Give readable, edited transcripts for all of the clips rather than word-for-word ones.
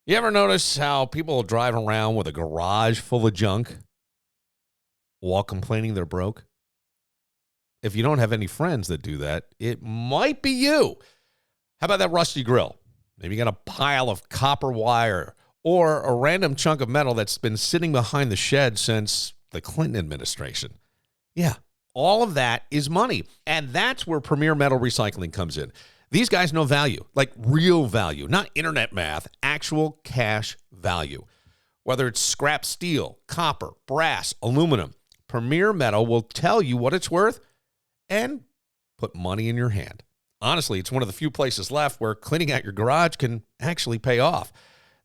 You ever notice how people drive around with a garage full of junk while complaining they're broke? If you don't have any friends that do that, it might be you. How about that rusty grill? Maybe you got a pile of copper wire or a random chunk of metal that's been sitting behind the shed since the Clinton administration. Yeah, all of that is money. And that's where Premier Metal Recycling comes in. These guys know value, like real value, not internet math, actual cash value. Whether it's scrap steel, copper, brass, aluminum, Premier Metal will tell you what it's worth and put money in your hand. Honestly, it's one of the few places left where cleaning out your garage can actually pay off.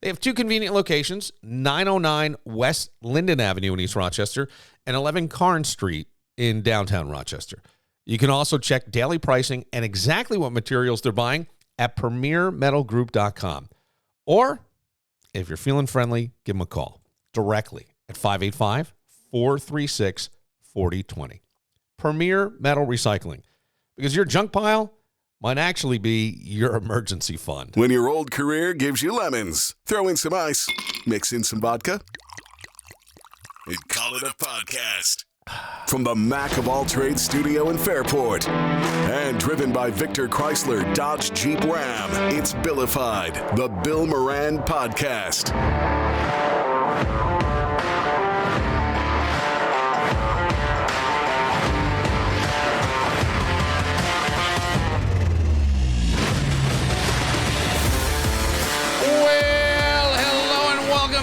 They have 2 convenient locations, 909 West Linden Avenue in East Rochester and 11 Carnes Street in downtown Rochester. You can also check daily pricing and exactly what materials they're buying at premiermetalgroup.com. Or, if you're feeling friendly, give them a call directly at 585-436-4020. Premier Metal Recycling, because your junk pile might actually be your emergency fund. When your old career gives you lemons, throw in some ice, mix in some vodka, and call it a podcast. From the Mac of All Trades studio in Fairport and driven by Victor Chrysler Dodge Jeep Ram, it's Billified, the Bill Moran Podcast.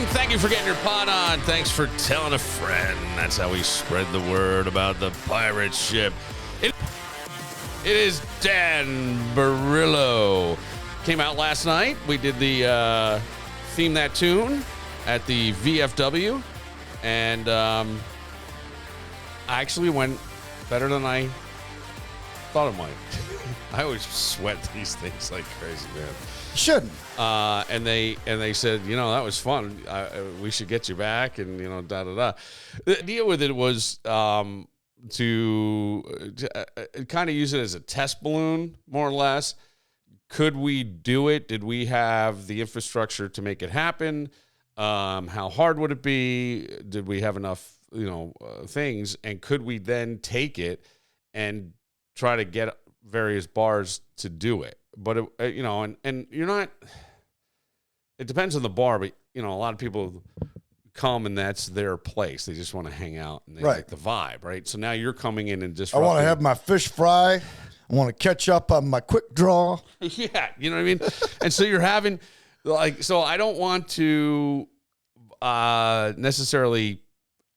Thank you for getting your pot on. Thanks for telling a friend. That's how we spread the word about the pirate ship. It is Dan Barillo. Came out last night. We did the Theme That Tune at the VFW. And I actually went better than I thought it might. I always sweat these things like crazy, man. Shouldn't. And they said, you know, that was fun. We should get you back, and you know, da. The idea with it was to kind of use it as a test balloon, more or less. Could we do it? Did we have the infrastructure to make it happen? How hard would it be? Did we have enough, things? And could we then take it and try to get various bars to do it? But, and you're not, it depends on the bar, but, a lot of people come and that's their place. They just want to hang out and they like the vibe, right? So now you're coming in and disrupting. I want to have my fish fry. I want to catch up on my quick draw. Yeah, you know what I mean? And so you're having, so I don't want to necessarily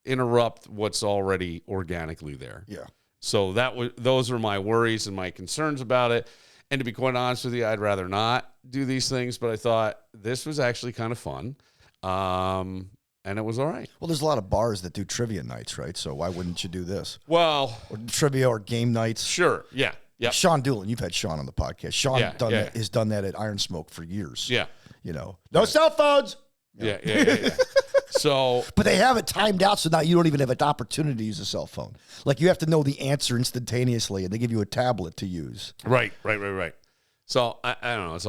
interrupt what's already organically there. Yeah. So those are my worries and my concerns about it. And to be quite honest with you, I'd rather not do these things, but I thought this was actually kind of fun. And it was all right. Well, there's a lot of bars that do trivia nights, right? So why wouldn't you do this? Well, or trivia or game nights. Sure. Yeah. Yeah. Sean Doolin, you've had Sean on the podcast. Sean has done that at Iron Smoke for years. Yeah. No cell phones. Yeah. So, but they have it timed out, so now you don't even have an opportunity to use a cell phone. Like you have to know the answer instantaneously, and they give you a tablet to use. Right. So I don't know. It's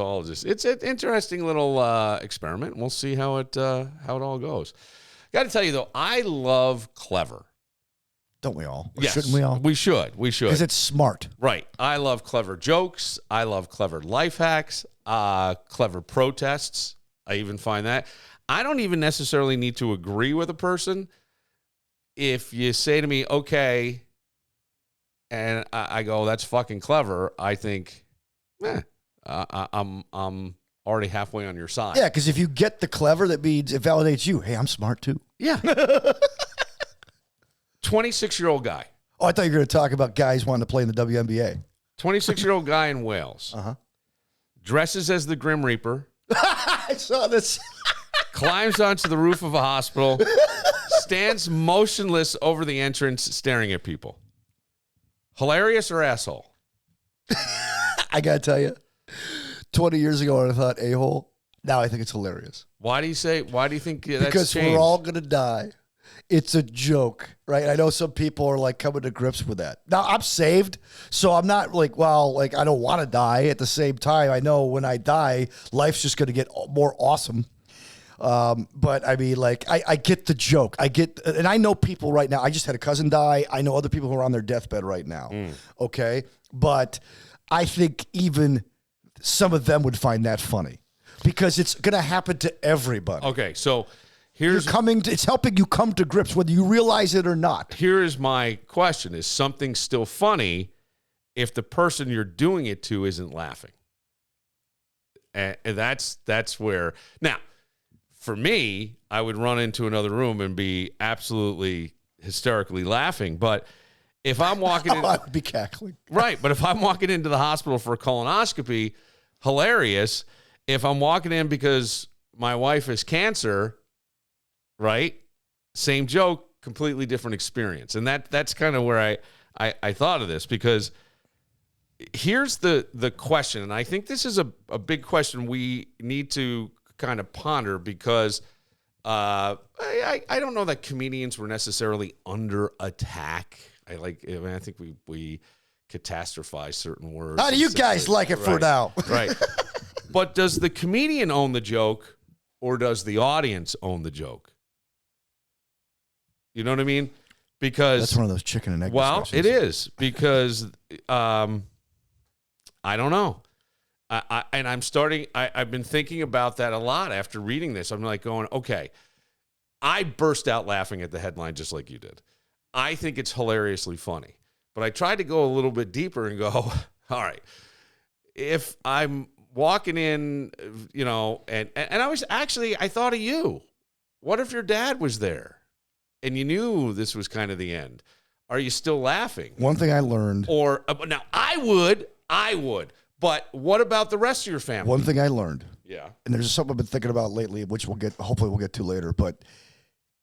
an interesting little experiment. We'll see how it all goes. Got to tell you though, I love clever. Don't we all? Or yes, shouldn't we all? We should. Because it's smart. Right. I love clever jokes. I love clever life hacks. Clever protests. I even find that. I don't even necessarily need to agree with a person. If you say to me, okay, and I go, that's fucking clever, I think, I'm already halfway on your side. Yeah, because if you get the clever, that means it validates you. Hey, I'm smart too. Yeah. 26-year-old guy. Oh, I thought you were going to talk about guys wanting to play in the WNBA. 26-year-old guy in Wales. Uh-huh. Dresses as the Grim Reaper. I saw this. Climbs onto the roof of a hospital, stands motionless over the entrance, staring at people. Hilarious or asshole? I got to tell you, 20 years ago I thought a-hole. Now I think it's hilarious. Why do you think that's because changed? We're all going to die. It's a joke, right? I know some people are like coming to grips with that. Now I'm saved, so I'm not like, I don't want to die. At the same time, I know when I die, life's just going to get more awesome. But I mean, like, I get the joke. And I know people right now. I just had a cousin die. I know other people who are on their deathbed right now. Okay. But I think even some of them would find that funny because it's going to happen to everybody. Okay. So it's helping you come to grips, whether you realize it or not. Here is my question. Is something still funny if the person you're doing it to isn't laughing? And that's where, now, for me, I would run into another room and be absolutely hysterically laughing. But if I'm walking in, I would be cackling. Right. But if I'm walking into the hospital for a colonoscopy, hilarious. If I'm walking in because my wife has cancer, right? Same joke, completely different experience. And that's kind of where I thought of this, because here's the question, and I think this is a big question we need to kind of ponder, because I don't know that comedians were necessarily under attack. I think we catastrophize certain words. How do you guys like it for now? Right. But does the comedian own the joke, or does the audience own the joke? You know what I mean? Because that's one of those chicken and egg discussions. It is, because I don't know. I've been thinking about that a lot after reading this. I'm like going, okay, I burst out laughing at the headline just like you did. I think it's hilariously funny. But I tried to go a little bit deeper and go, all right, if I'm walking in, and I thought of you. What if your dad was there and you knew this was kind of the end? Are you still laughing? One thing I learned. Or now I would. But what about the rest of your family? One thing I learned. Yeah. And there's something I've been thinking about lately, which hopefully we'll get to later. But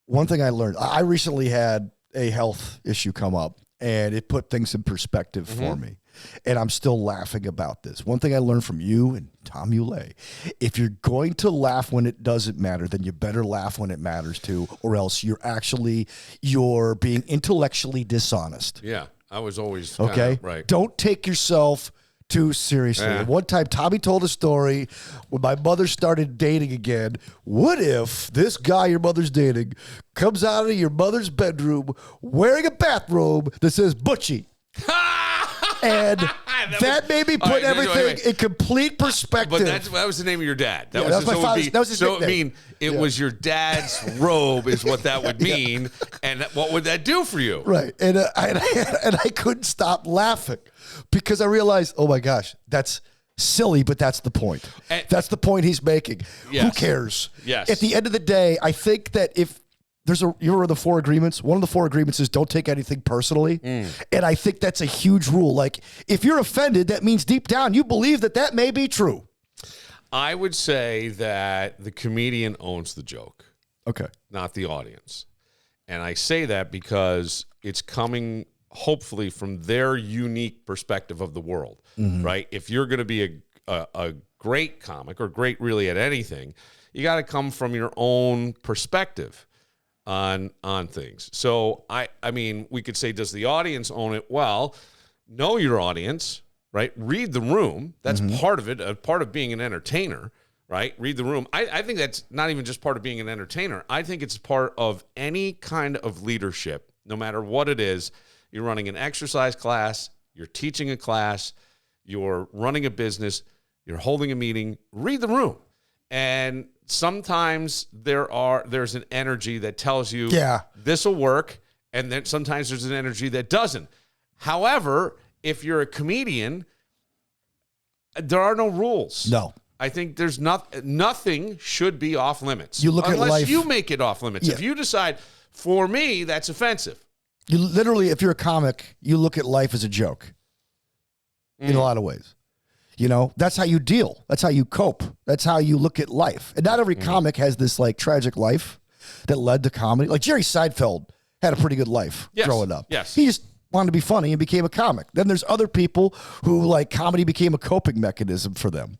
one thing I learned, I recently had a health issue come up, and it put things in perspective for me. And I'm still laughing about this. One thing I learned from you and Tom Ulay, if you're going to laugh when it doesn't matter, then you better laugh when it matters too, or else you're being intellectually dishonest. Yeah, I was always okay. Right. Don't take yourself too seriously. Yeah. One time, Tommy told a story when my mother started dating again. What if this guy your mother's dating comes out of your mother's bedroom wearing a bathrobe that says Butchie? And that made me put everything in complete perspective. But that was the name of your dad. That was my father's. That was his nickname. So, I mean, it was your dad's robe is what that would mean. And what would that do for you? Right. And I couldn't stop laughing because I realized, oh, my gosh, that's silly, but that's the point. That's the point he's making. Yes. Who cares? Yes. At the end of the day, I think that if you remember the 4 agreements? One of the 4 agreements is don't take anything personally. And I think that's a huge rule. Like, if you're offended, that means deep down you believe that may be true. I would say that the comedian owns the joke. Okay. Not the audience. And I say that because it's coming, hopefully, from their unique perspective of the world, right? If you're going to be a great comic, or great really at anything, you got to come from your own perspective on things. So I mean, we could say, does the audience own it? Well, know your audience, right? Read the room. That's part of it, part of being an entertainer, right? Read the room. I think that's not even just part of being an entertainer. I think it's part of any kind of leadership, no matter what it is. You're running an exercise class, you're teaching a class, you're running a business, you're holding a meeting. Read the room. And sometimes there's an energy that tells you this will work, and then sometimes there's an energy that doesn't. However, if you're a comedian, there are no rules. No. I think there's nothing should be off limits. You look at life. Unless you make it off limits. Yeah. If you decide, for me, that's offensive. You literally, if you're a comic, you look at life as a joke in a lot of ways. That's how you deal. That's how you cope. That's how you look at life. And not every comic has this like tragic life that led to comedy. Like Jerry Seinfeld had a pretty good life growing up. Yes. He just wanted to be funny and became a comic. Then there's other people who like comedy became a coping mechanism for them.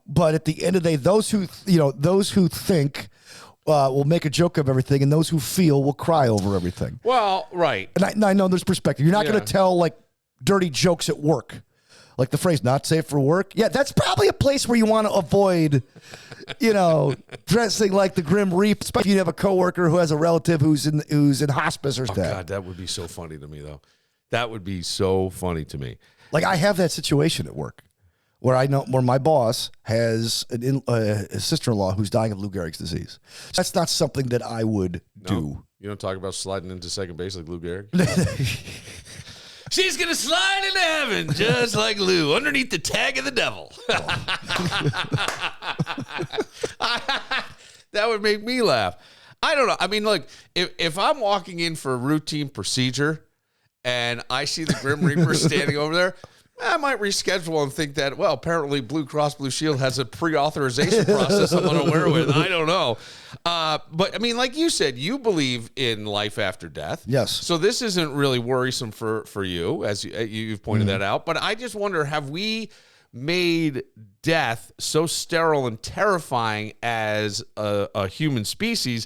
But at the end of the day, those who think will make a joke of everything, and those who feel will cry over everything. Well, right. And I know there's perspective. You're not going to tell like dirty jokes at work. Like the phrase "not safe for work." Yeah, that's probably a place where you want to avoid, dressing like the Grim Reaper. Especially if you have a coworker who has a relative who's in hospice or Oh, dead. God, that would be so funny to me, though. That would be so funny to me. Like I have that situation at work where my boss has a sister-in-law who's dying of Lou Gehrig's disease. That's not something that I would do. You don't talk about sliding into second base like Lou Gehrig? She's going to slide into heaven just like Lou, underneath the tag of the devil. That would make me laugh. I don't know. I mean, look, if I'm walking in for a routine procedure and I see the Grim Reaper standing over there, I might reschedule and think that, well, apparently Blue Cross Blue Shield has a pre-authorization process I'm unaware with. I don't know. But, I mean, like you said, you believe in life after death. Yes. So this isn't really worrisome for you, as you've pointed that out. But I just wonder, have we made death so sterile and terrifying as a human species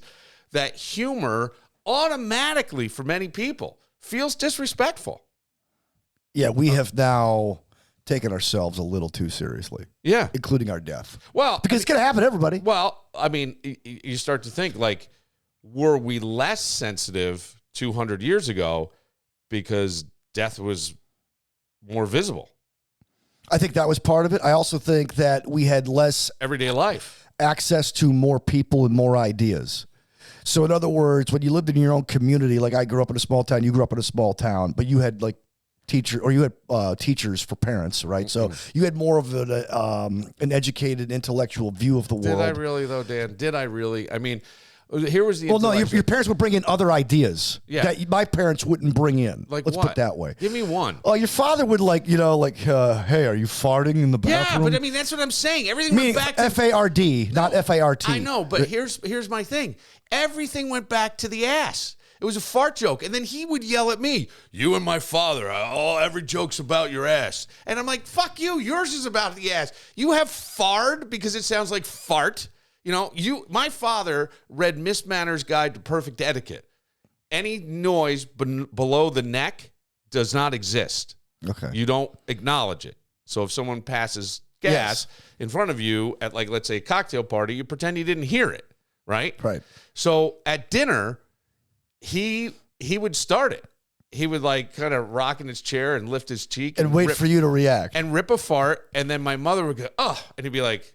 that humor automatically, for many people, feels disrespectful? Yeah, we have now taken ourselves a little too seriously. Yeah. Including our death. Well, because it's going to happen to everybody. Well, I mean, you start to think, like, were we less sensitive 200 years ago because death was more visible? I think that was part of it. I also think that we had less everyday life access to more people and more ideas. So in other words, when you lived in your own community, like I grew up in a small town, you grew up in a small town, but you had like teachers for parents, right? So you had more of an educated, intellectual view of the world. Did I really, though, Dan? Did I really? I mean, here was the well, no, your parents would bring in other ideas that my parents wouldn't bring in. Like Let's what? put it that way. Give me one. Oh, your father would hey, are you farting in the bathroom? Yeah, but I mean, that's what I'm saying. Everything Meaning went back to F-A-R-D, not F-A-R-T. I know, but here's my thing. Everything went back to the ass. It was a fart joke. And then he would yell at me, you and my father, every joke's about your ass. And I'm like, fuck you. Yours is about the ass. You have fard because it sounds like fart. My father read Miss Manner's Guide to Perfect Etiquette. Any noise below the neck does not exist. Okay. You don't acknowledge it. So if someone passes gas in front of you at, like, let's say a cocktail party, you pretend you didn't hear it, right? Right. So at dinner, he would start it. He would like kind of rock in his chair and lift his cheek and wait for you to react and rip a fart. And then my mother would go, oh, and he'd be like,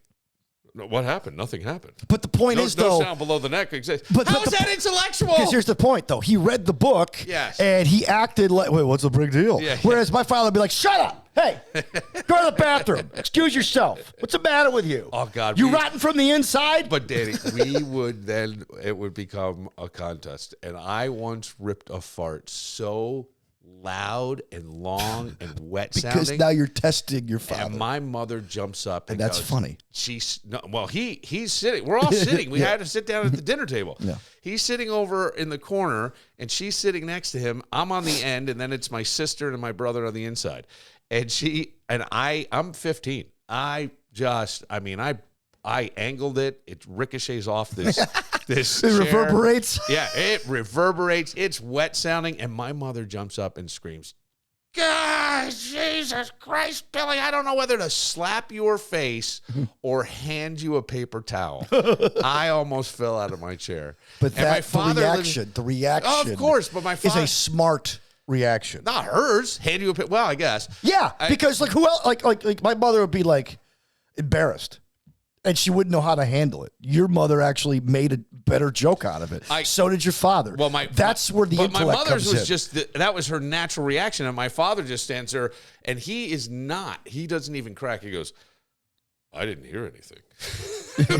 what happened? Nothing happened. But the point is, though, no sound below the neck exists. But how is that intellectual? Because here's the point, though. He read the book, and he acted like, wait, what's the big deal? Yeah, Whereas my father would be like, shut up. Hey, go to the bathroom. Excuse yourself. What's the matter with you? Oh, God. You rotten from the inside? But, Danny, it would become a contest. And I once ripped a fart so loud and long and wet sounding. Because now you're testing your father. And my mother jumps up and that's goes, funny. He's sitting. We're all sitting. We had to sit down at the dinner table. Yeah. He's sitting over in the corner, and she's sitting next to him. I'm on the end, and then it's my sister and my brother on the inside. And I'm 15. I angled it. It ricochets off this this It chair. reverberates? Yeah, it reverberates. It's wet sounding, and my mother jumps up and screams, God, Jesus Christ, Billy, I don't know whether to slap your face or hand you a paper towel. I almost fell out of my chair. But the reaction. Of course, but my father is a smart reaction. Not hers. Hand you a paper. Well, I guess. Yeah, because like who else? Like my mother would be like embarrassed, and she wouldn't know how to handle it. Your mother actually made a better joke out of it. So did your father. Well, that's where the intellect my mother's comes was in. just that was her natural reaction, and my father just stands there, and he is not. He doesn't even crack. He goes, "I didn't hear anything,"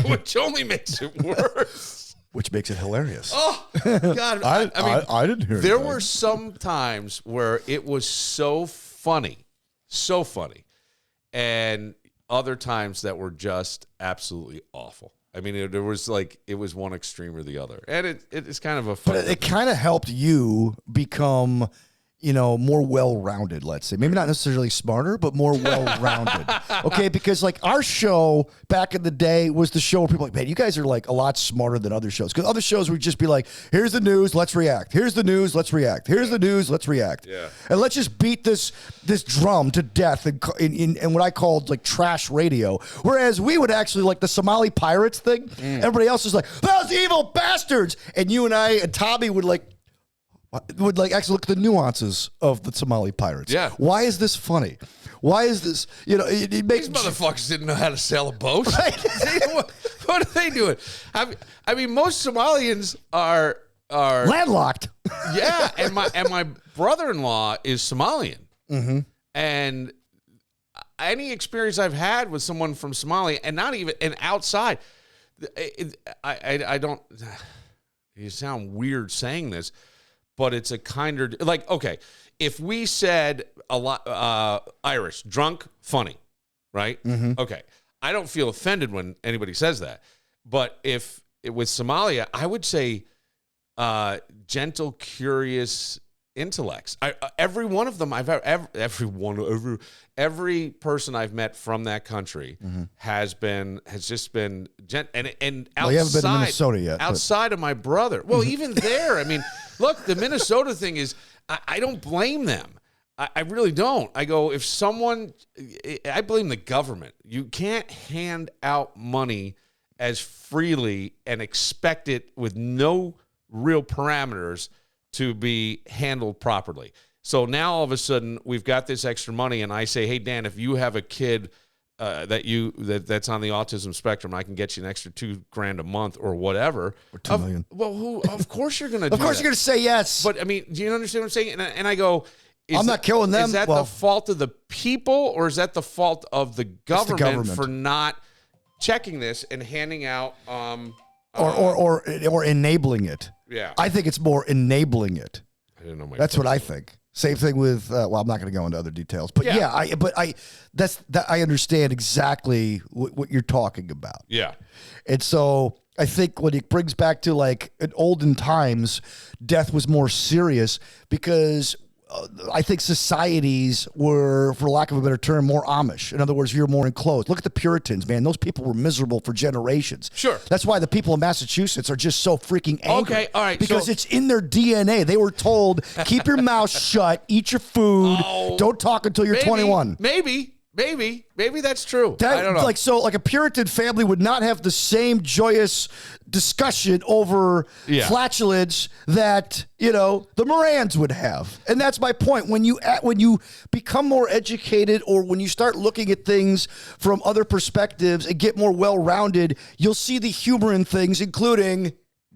which only makes it worse. Which makes it hilarious. Oh, God. I didn't hear there anything. were some times where it was so funny, and other times that were just absolutely awful. I mean, it was one extreme or the other. And it's kind of a fun. But it kind of helped you become more well-rounded, let's say. Maybe not necessarily smarter, but more well-rounded. Okay, because like our show back in the day was the show where people were like, man, you guys are like a lot smarter than other shows. Because other shows would just be like, here's the news, let's react. Here's the news, let's react. Here's the news, let's react. Yeah. And let's just beat this drum to death in what I called like trash radio. Whereas we would actually like the Somali pirates thing. Everybody else is like, those evil bastards. And you and I and Tommy would actually look at the nuances of the Somali pirates. Yeah. Why is this funny? Why is this, it makes... These motherfuckers didn't know how to sail a boat. Right? What are they doing? I mean, most Somalians are landlocked. Yeah, and my brother-in-law is Somalian. Mm-hmm. And any experience I've had with someone from Somalia, and not even, and outside, I don't, you sound weird saying this, but it's a kinder, like, okay, if we said a lot, Irish, drunk, funny, right? Mm-hmm. Okay. I don't feel offended when anybody says that. But if with Somalia, I would say gentle, curious intellects. Every one of them every person I've met from that country has just been and outside. Well, you haven't been to Minnesota yet. Outside of my brother. Well, even there, I mean, look, the Minnesota thing is, I don't blame them. I really don't. I go, if someone, I blame the government. You can't hand out money as freely and expect it with no real parameters to be handled properly. So now all of a sudden we've got this extra money, and I say, hey, Dan, if you have a kid that's on the autism spectrum, I can get you an extra $2,000 a month or whatever. Or $2 million. Well, of course you're going to do Of course that. you're going to say yes. But I mean, do you understand what I'm saying? And I go, I'm not killing them. Is that the fault of the people, or is that the fault of the government for not checking this and handing out or enabling it? Yeah. I think it's more enabling it. I didn't know. That's what I think. Same thing with. Well, I'm not going to go into other details, but I understand exactly what you're talking about. Yeah. And so I think when it brings back to like in olden times, death was more serious because I think societies were, for lack of a better term, more Amish. In other words, you're more enclosed. Look at the Puritans, man. Those people were miserable for generations. Sure. That's why the people in Massachusetts are just so freaking angry. Okay, all right. Because it's in their DNA. They were told, keep your mouth shut, eat your food, don't talk until you're 21. Maybe that's true. I don't know. Like a Puritan family would not have the same joyous discussion over flatulence that, the Morans would have. And that's my point. When you become more educated, or when you start looking at things from other perspectives and get more well-rounded, you'll see the humor in things, including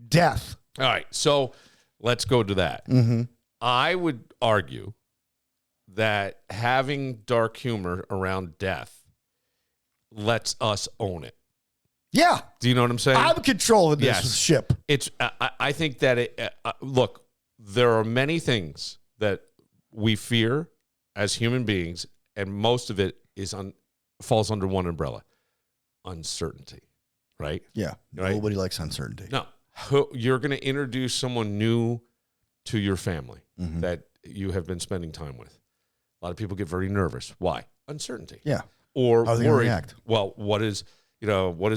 death. All right. So let's go to that. Mm-hmm. I would argue that having dark humor around death lets us own it. Yeah. Do you know what I'm saying? I'm controlling this ship. It's. I think that look, there are many things that we fear as human beings, and most of it falls under one umbrella: uncertainty. Right? Yeah. Right? Nobody likes uncertainty. No. You're going to introduce someone new to your family that you have been spending time with. A lot of people get very nervous. Why? Uncertainty. Yeah. Or how are they going to worried. react? Well, what is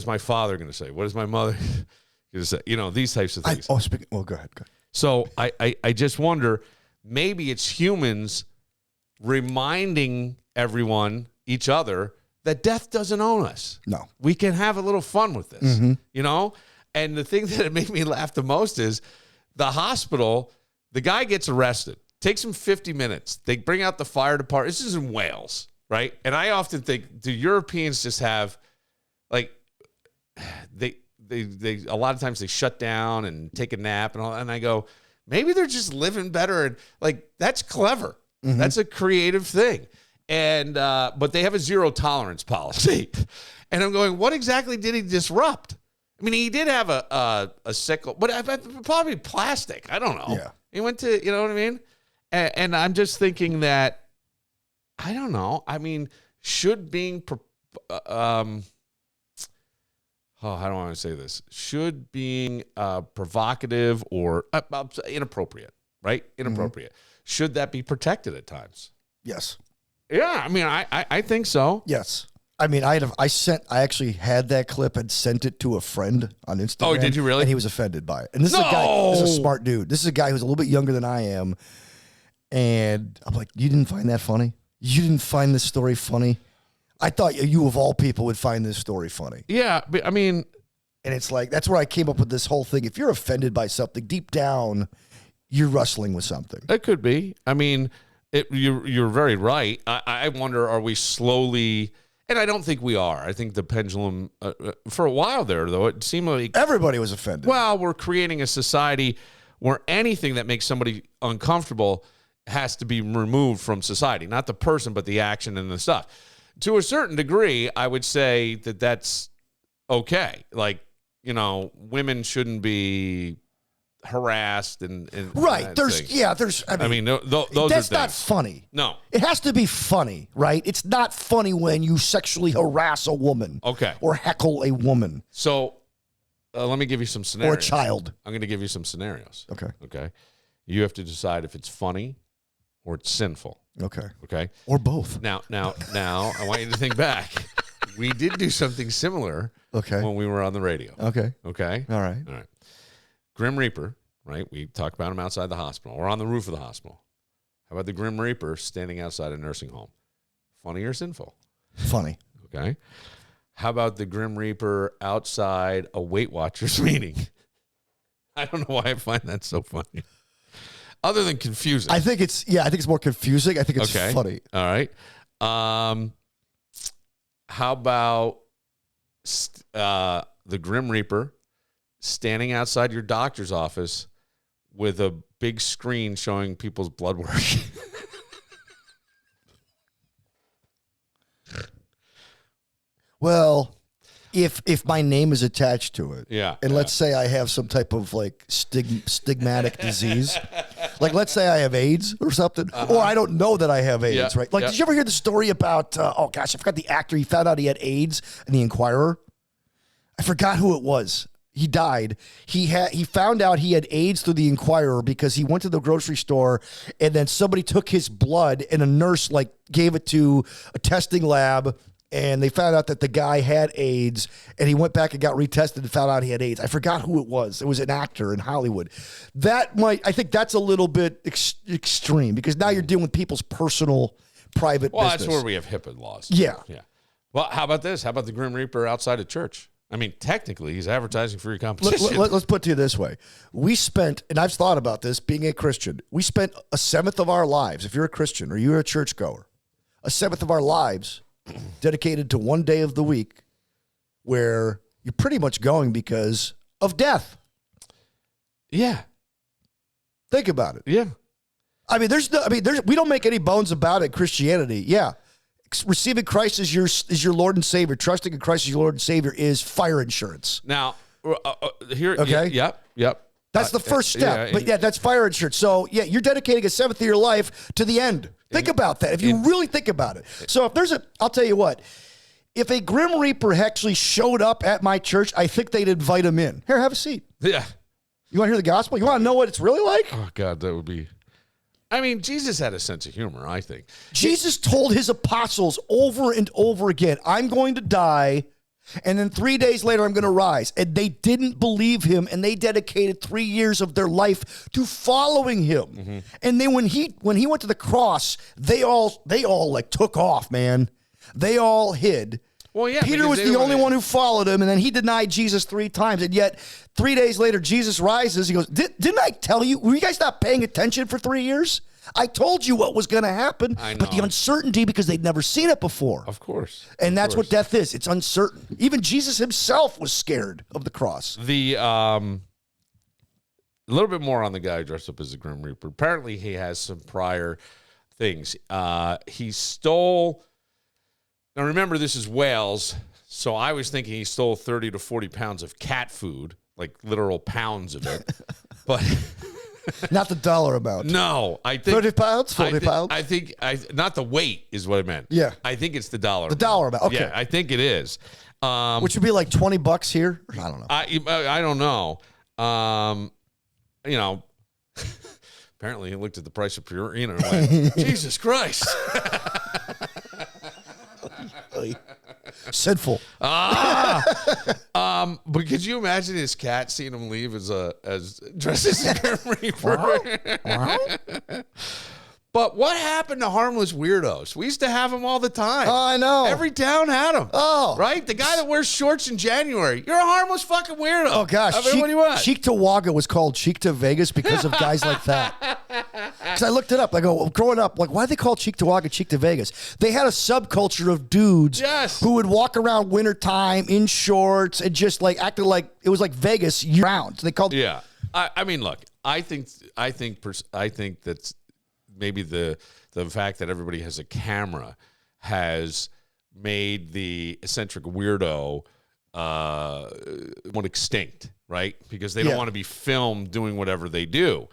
my father going to say? What is my mother going to say? These types of things. Go ahead. So I just wonder, maybe it's humans reminding each other, that death doesn't own us. No. We can have a little fun with this, And the thing that made me laugh the most is the hospital, the guy gets arrested. Takes him 50 minutes. They bring out the fire department. This is in Wales, right? And I often think, do Europeans just have, like, they a lot of times they shut down and take a nap and all. And I go, maybe they're just living better. And like, that's clever. Mm-hmm. That's a creative thing. And but they have a zero tolerance policy. And I'm going, what exactly did he disrupt? I mean, he did have a sickle, but probably plastic. I don't know. Yeah. He went to, you know what I mean? And I'm just thinking that, I don't know. I mean, should being, how do I want to say this? Should being provocative or inappropriate, right? Inappropriate. Should that be protected at times? Yes. Yeah, I mean, I think so. Yes. I mean, I actually had that clip and sent it to a friend on Instagram. Oh, did you really? And he was offended by it. And this is a guy, this is a smart dude. This is a guy who's a little bit younger than I am. And I'm like, you didn't find that funny? You didn't find this story funny? I thought you of all people would find this story funny. Yeah, but I mean, and it's like, that's where I came up with this whole thing. If you're offended by something, deep down, you're wrestling with something. It could be. I mean, you're very right. I wonder, are we slowly... And I don't think we are. I think the pendulum, for a while there, though, it seemed like... Everybody was offended. Well, we're creating a society where anything that makes somebody uncomfortable has to be removed from society. Not the person, but the action and the stuff. To a certain degree, I would say that that's okay. Like, women shouldn't be harassed and right. There's. I mean those that's are not funny. No, it has to be funny, right? It's not funny when you sexually harass a woman, or heckle a woman. So let me give you some scenarios. Or a child. I'm going to give you some scenarios. Okay. You have to decide if it's funny or it's sinful. Okay. Or both. Now, I want you to think back. We did do something similar. When we were on the radio. Okay. All right. Grim Reaper, right? We talked about him outside the hospital or on the roof of the hospital. How about the Grim Reaper standing outside a nursing home? Funny or sinful? Funny. Okay. How about the Grim Reaper outside a Weight Watchers meeting? I don't know why I find that so funny. Other than confusing. I think it's more confusing. I think it's funny. All right. How about the Grim Reaper standing outside your doctor's office with a big screen showing people's blood work? Well, if my name is attached to it, and let's say I have some type of like stigmatic disease, like let's say I have AIDS or something, or I don't know that I have AIDS, right? Like, did you ever hear the story about? Oh gosh, I forgot the actor. He found out he had AIDS in the Inquirer. I forgot who it was. He died. He found out he had AIDS through the Inquirer because he went to the grocery store and then somebody took his blood and a nurse like gave it to a testing lab and they found out that the guy had AIDS and he went back and got retested and found out he had AIDS. I forgot who it was. It was an actor in Hollywood. I think that's a little bit extreme because now you're dealing with people's personal, private business. That's where we have HIPAA laws. Yeah. Well, how about this? How about the Grim Reaper outside a church? I mean, technically, he's advertising for your competition. Let's put it to you this way. We spent, and I've thought about this, being a Christian, we spent a seventh of our lives, if you're a Christian or you're a churchgoer, a seventh of our lives dedicated to one day of the week where you're pretty much going because of death. Yeah. Think about it. Yeah. I mean, we don't make any bones about it, Christianity. Yeah. Receiving Christ as your Lord and Savior, trusting in Christ as your Lord and Savior is fire insurance. Now, here, okay, yep. That's the first step. But that's fire insurance. So you're dedicating a seventh of your life to the end. Think about that. If you really think about it. So I'll tell you what. If a Grim Reaper actually showed up at my church, I think they'd invite him in. Here, have a seat. Yeah. You want to hear the gospel? You want to know what it's really like? Oh God, that would be. I mean, Jesus had a sense of humor, I think. Jesus told his apostles over and over again, I'm going to die, and then 3 days later, I'm going to rise. And they didn't believe him, and they dedicated 3 years of their life to following him. Mm-hmm. And then when he went to the cross, they all like took off, man. They all hid. Well, yeah, Peter was the only one who followed him, and then he denied Jesus 3 times. And yet, 3 days later, Jesus rises. He goes, didn't I tell you? Were you guys not paying attention for 3 years? I told you what was going to happen. I know. But the uncertainty, because they'd never seen it before. Of course. And that's what death is. It's uncertain. Even Jesus himself was scared of the cross. A little bit more on the guy dressed up as a Grim Reaper. Apparently, he has some prior things. He stole... Now, remember, this is Wales, so I was thinking he stole 30 to 40 pounds of cat food, like literal pounds of it. But not the dollar amount. No, I think 30 pounds, 40 pounds. I think not the weight is what I meant. Yeah, I think it's the dollar. The dollar amount. Okay, yeah, I think it is. Which would be like $20 here. I don't know. I don't know. Apparently, he looked at the price of Purina and went, Jesus Christ. Sinful. But could you imagine his cat seeing him leave as dressed as a Grim Reaper? But what happened to harmless weirdos? We used to have them all the time. Oh, I know. Every town had them. Oh. Right? The guy that wears shorts in January. You're a harmless fucking weirdo. Oh, gosh. I mean, what do you want? Cheek to Wagga was called Cheek to Vegas because of guys like that. Because I looked it up. I go, well, growing up, like, why do they call Cheek to Wagga Cheek to Vegas? They had a subculture of dudes who would walk around wintertime in shorts and just, like, acted like it was like Vegas year round. So they called. Yeah. I mean, look, I think that's maybe the fact that everybody has a camera has made the eccentric weirdo extinct, right? Because they don't want to be filmed doing whatever they do.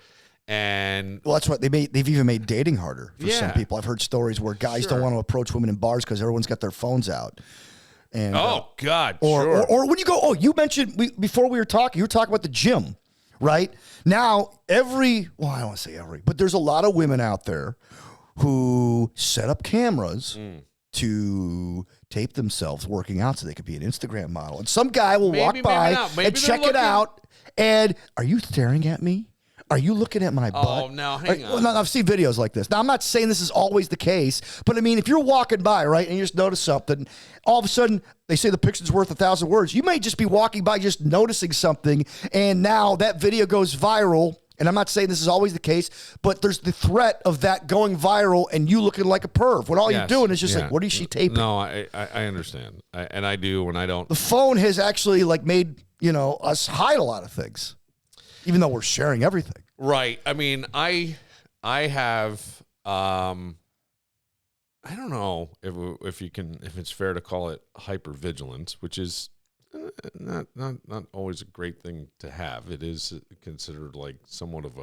And well, that's what they've even made dating harder for some people. I've heard stories where guys don't want to approach women in bars because everyone's got their phones out. And God, or when you go, you mentioned before we were talking, you were talking about the gym. Right? Now, I don't want to say every, but there's a lot of women out there who set up cameras to tape themselves working out so they could be an Instagram model. And some guy will walk by and check it out. And are you staring at me? Are you looking at my butt? Oh, no, hang on. No, I've seen videos like this. Now, I'm not saying this is always the case, but I mean, if you're walking by, right, and you just notice something, all of a sudden, they say the picture's worth 1,000 words. You may just be walking by just noticing something, and now that video goes viral, and I'm not saying this is always the case, but there's the threat of that going viral and you looking like a perv when all you're doing is just like, what is she taping? No, I understand. And I do when I don't. The phone has actually, like, made, us hide a lot of things, even though we're sharing everything. Right. I mean, I have, I don't know if it's fair to call it hypervigilance, which is not always a great thing to have. It is considered like somewhat of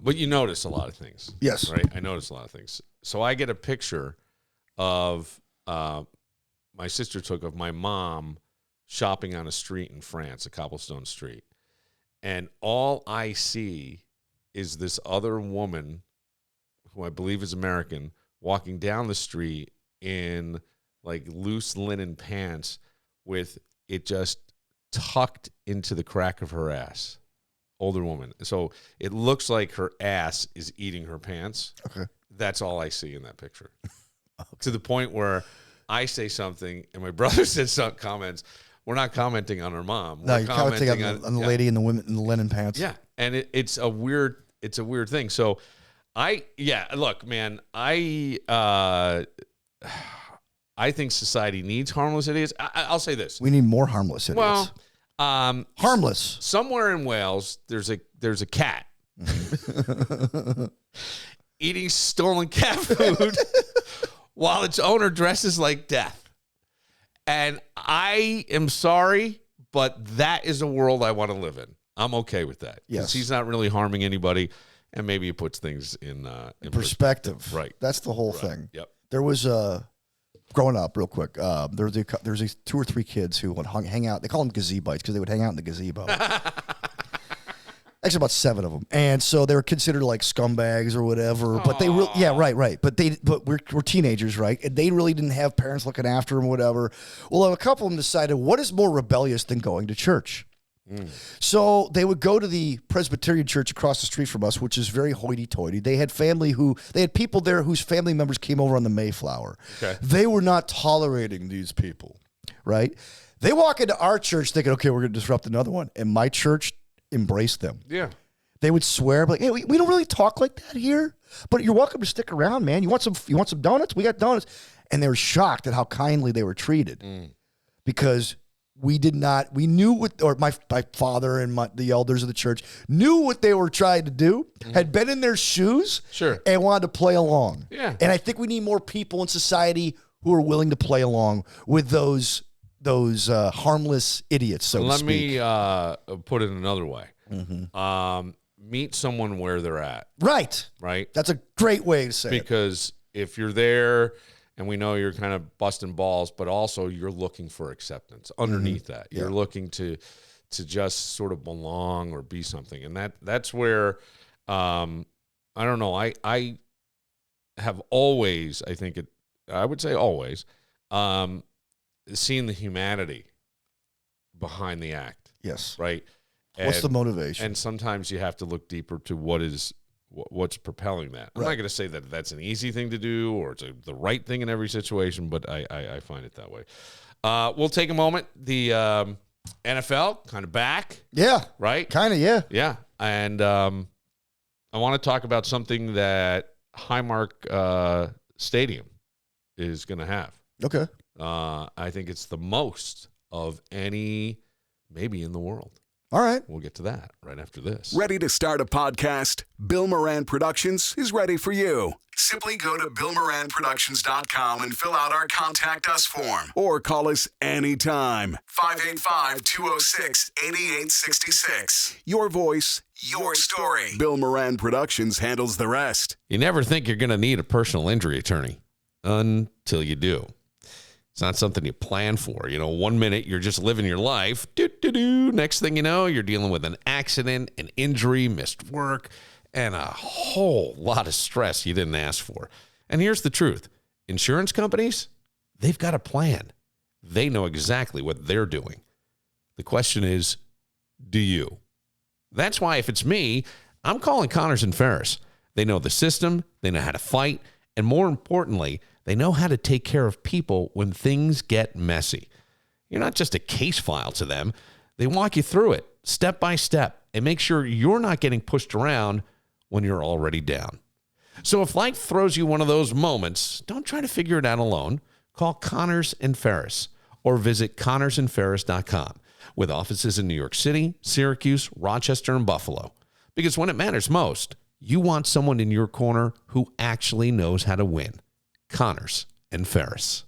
but you notice a lot of things. Yes. Right. I notice a lot of things. So I get a picture of, my sister took of my mom shopping on a street in France, a cobblestone street. And all I see is this other woman, who I believe is American, walking down the street in like loose linen pants with it just tucked into the crack of her ass. Older woman. So it looks like her ass is eating her pants. Okay. That's all I see in that picture. Okay. To the point where I say something and my brother says some comments. We're not commenting on her mom. No, you're commenting on the lady in the women in the linen pants. Yeah, and it's a weird thing. So, look, man, I think society needs harmless idiots. I'll say this: we need more harmless idiots. Well, harmless. Somewhere in Wales, there's a cat eating stolen cat food while its owner dresses like death. And I am sorry, but that is a world I want to live in. I'm okay with that. Yes. He's not really harming anybody, and maybe it puts things in perspective. Right. That's the whole thing. Yep. There was growing up real quick. There's these 2 or 3 kids who would hang out. They call them gazeboites because they would hang out in the gazebo. Actually, about 7 of them, and so they were considered like scumbags or whatever. But they really, right. But we're teenagers, right? And they really didn't have parents looking after them, whatever. Well, a couple of them decided, what is more rebellious than going to church? So they would go to the Presbyterian church across the street from us, which is very hoity-toity. They had people there whose family members came over on the Mayflower. Okay. They were not tolerating these people, right? They walk into our church thinking, okay, we're going to disrupt another one, and my church embrace them. Yeah. They would swear, like, hey, we don't really talk like that here, but you're welcome to stick around, man. You want some donuts? We got donuts. And they were shocked at how kindly they were treated because we knew my father and the elders of the church knew what they were trying to do, had been in their shoes, and wanted to play along. Yeah. And I think we need more people in society who are willing to play along with those harmless idiots, so to speak. Let me put it another way. Meet someone where they're at. Right. That's a great way to say it. Because if you're there and we know you're kind of busting balls, but also you're looking for acceptance underneath that. You're looking to just sort of belong or be something. And that's where I don't know. I have always, I would say always, seen the humanity behind the act. Yes. Right. What's the motivation? And sometimes you have to look deeper to what's propelling that. I'm not going to say that that's an easy thing to do or it's the right thing in every situation, but I find it that way. We'll take a moment. The NFL kind of back. Yeah. Right? Kind of, yeah. Yeah. And I want to talk about something that Highmark Stadium is going to have. Okay. I think it's the most of any maybe in the world. All right. We'll get to that right after this. Ready to start a podcast? Bill Moran Productions is ready for you. Simply go to BillMoranProductions.com and fill out our Contact Us form. Or call us anytime. 585-206-8866. Your voice, your story. Bill Moran Productions handles the rest. You never think you're going to need a personal injury attorney until you do. It's not something you plan for. 1 minute you're just living your life. Next thing you know, you're dealing with an accident, an injury, missed work, and a whole lot of stress you didn't ask for. And here's the truth. Insurance companies, they've got a plan. They know exactly what they're doing. The question is, do you? That's why if it's me, I'm calling Connors and Ferris. They know the system, they know how to fight, and more importantly, they know how to take care of people when things get messy. You're not just a case file to them. They walk you through it step by step and make sure you're not getting pushed around when you're already down. So if life throws you one of those moments, don't try to figure it out alone. Call Connors and Ferris or visit ConnorsandFerris.com with offices in New York City, Syracuse, Rochester, and Buffalo. Because when it matters most, you want someone in your corner who actually knows how to win. Connors and Ferris.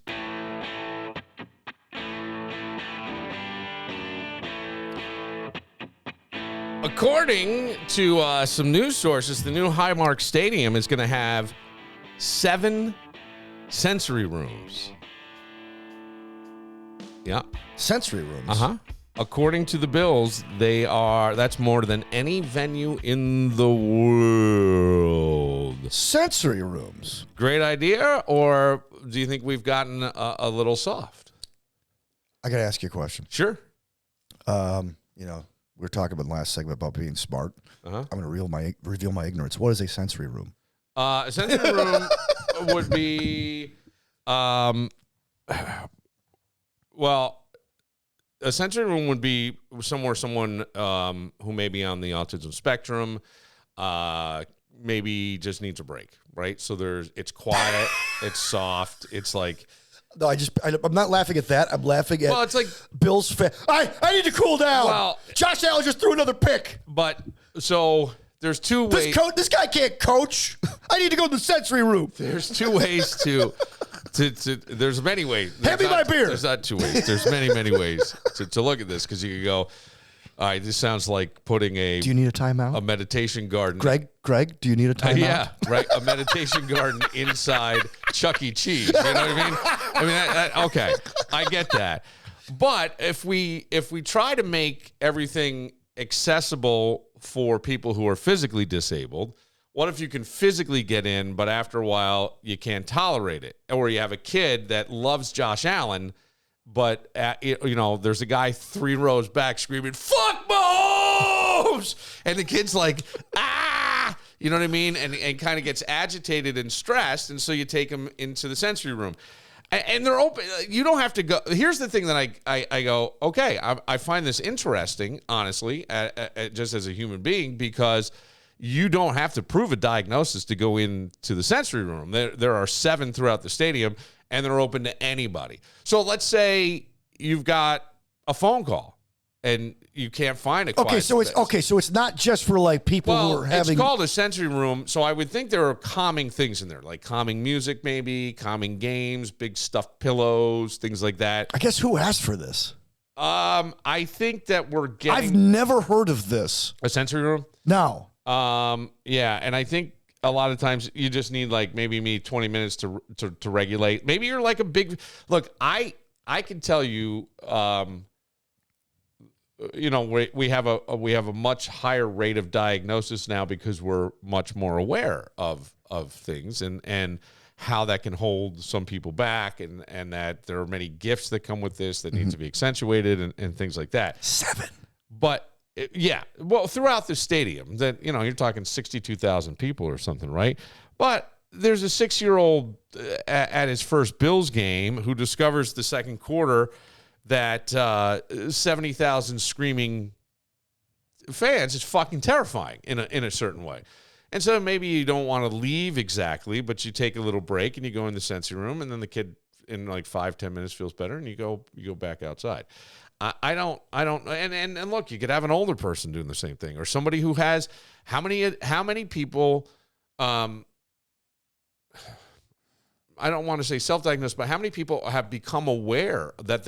According to some news sources, the new Highmark Stadium is going to have 7 sensory rooms. Yeah. Sensory rooms. Uh-huh. According to the Bills, that's more than any venue in the world. Sensory rooms. Great idea, or do you think we've gotten a little soft? I got to ask you a question. Sure. We were talking about in the last segment about being smart. Uh-huh. I'm going to reveal my ignorance. What is a sensory room? A sensory room would be, a sensory room would be somewhere someone who may be on the autism spectrum, maybe just needs a break, right? So it's quiet, it's soft, it's like. No, I'm not laughing at that. I'm laughing at it's like Bill's I need to cool down. Well, Josh Allen just threw another pick. But so there's two ways. This guy can't coach. I need to go to the sensory room. There's two ways to there's many ways. Hand me my beer. There's not two ways. There's many ways to look at this because you could go, all right, this sounds like putting a. Do you need a timeout? A meditation garden. Greg, do you need a timeout? Yeah, right. A meditation garden inside Chuck E. Cheese. You know what I mean? Okay, I get that. But if we try to make everything accessible for people who are physically disabled, what if you can physically get in, but after a while you can't tolerate it? Or you have a kid that loves Josh Allen, but there's a guy 3 rows back screaming, "Fuck Mahomes!" And the kid's like, "Ah!" You know what I mean? And kind of gets agitated and stressed, and so you take him into the sensory room. And they're open. You don't have to go. Here's the thing that I go, okay, I find this interesting, honestly, just as a human being, because you don't have to prove a diagnosis to go into the sensory room. There are 7 throughout the stadium, and they're open to anybody. So let's say you've got a phone call, and you can't find a quiet space. So it's not just for like people who are having. It's called a sensory room, so I would think there are calming things in there, like calming music, maybe calming games, big stuffed pillows, things like that. I guess who asked for this? I think that we're getting. I've never heard of this. A sensory room? No. Yeah, and I think a lot of times you just need like maybe 20 minutes to regulate. Maybe you're like a big look. I can tell you. we have a much higher rate of diagnosis now because we're much more aware of things and how that can hold some people back and that there are many gifts that come with this that need to be accentuated and things like that. 7. But throughout the stadium that, you're talking 62,000 people or something, right? But there's a 6-year-old at his first Bills game who discovers the second quarter that 70,000 screaming fans is fucking terrifying in a certain way. And so maybe you don't want to leave exactly, but you take a little break and you go in the sensory room, and then the kid in like 5-10 minutes feels better, and you go back outside. I don't, and look, you could have an older person doing the same thing, or somebody who has how many people, I don't want to say self-diagnosed, but how many people have become aware that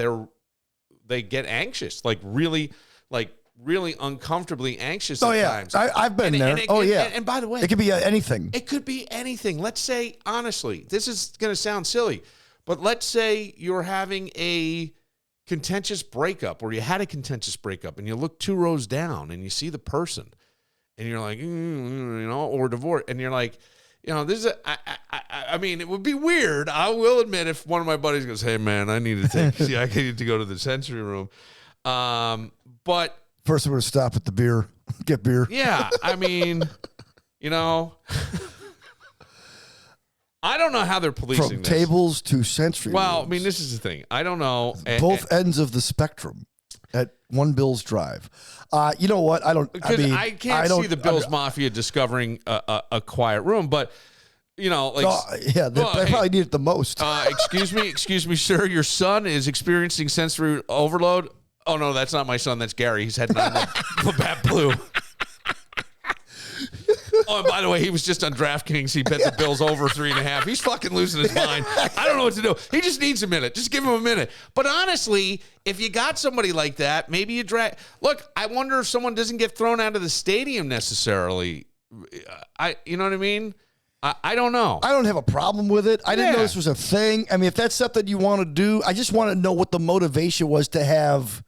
they get anxious, like really uncomfortably anxious at times. I've been there. And by the way, it could be anything. It could be anything. Let's say, honestly, this is going to sound silly, but let's say you're having a contentious breakup, or you had a contentious breakup, and you look 2 rows down and you see the person, and you're like, or divorce, and you're like, this is I mean, it would be weird. I will admit, if one of my buddies goes, "Hey man, I need to go to the sensory room," but first we're going to stop at the beer, get beer. Yeah, I mean, I don't know how they're policing from this. Tables to sensory Well, rooms. I mean, this is the thing. I don't know. Both ends of the spectrum at one Bills drive. You know what? Because I can't see the Bills Mafia discovering a quiet room, but they probably need it the most. Excuse me, sir. Your son is experiencing sensory overload. Oh no, that's not my son. That's Gary. He's heading on the Bat Blue. Oh, and by the way, he was just on DraftKings. He bet the Bills over 3.5. He's fucking losing his mind. I don't know what to do. He just needs a minute. Just give him a minute. But honestly, if you got somebody like that, maybe you drag. Look, I wonder if someone doesn't get thrown out of the stadium necessarily. You know what I mean? I don't know. I don't have a problem with it. I didn't know this was a thing. I mean, if that's something you want to do, I just want to know what the motivation was to have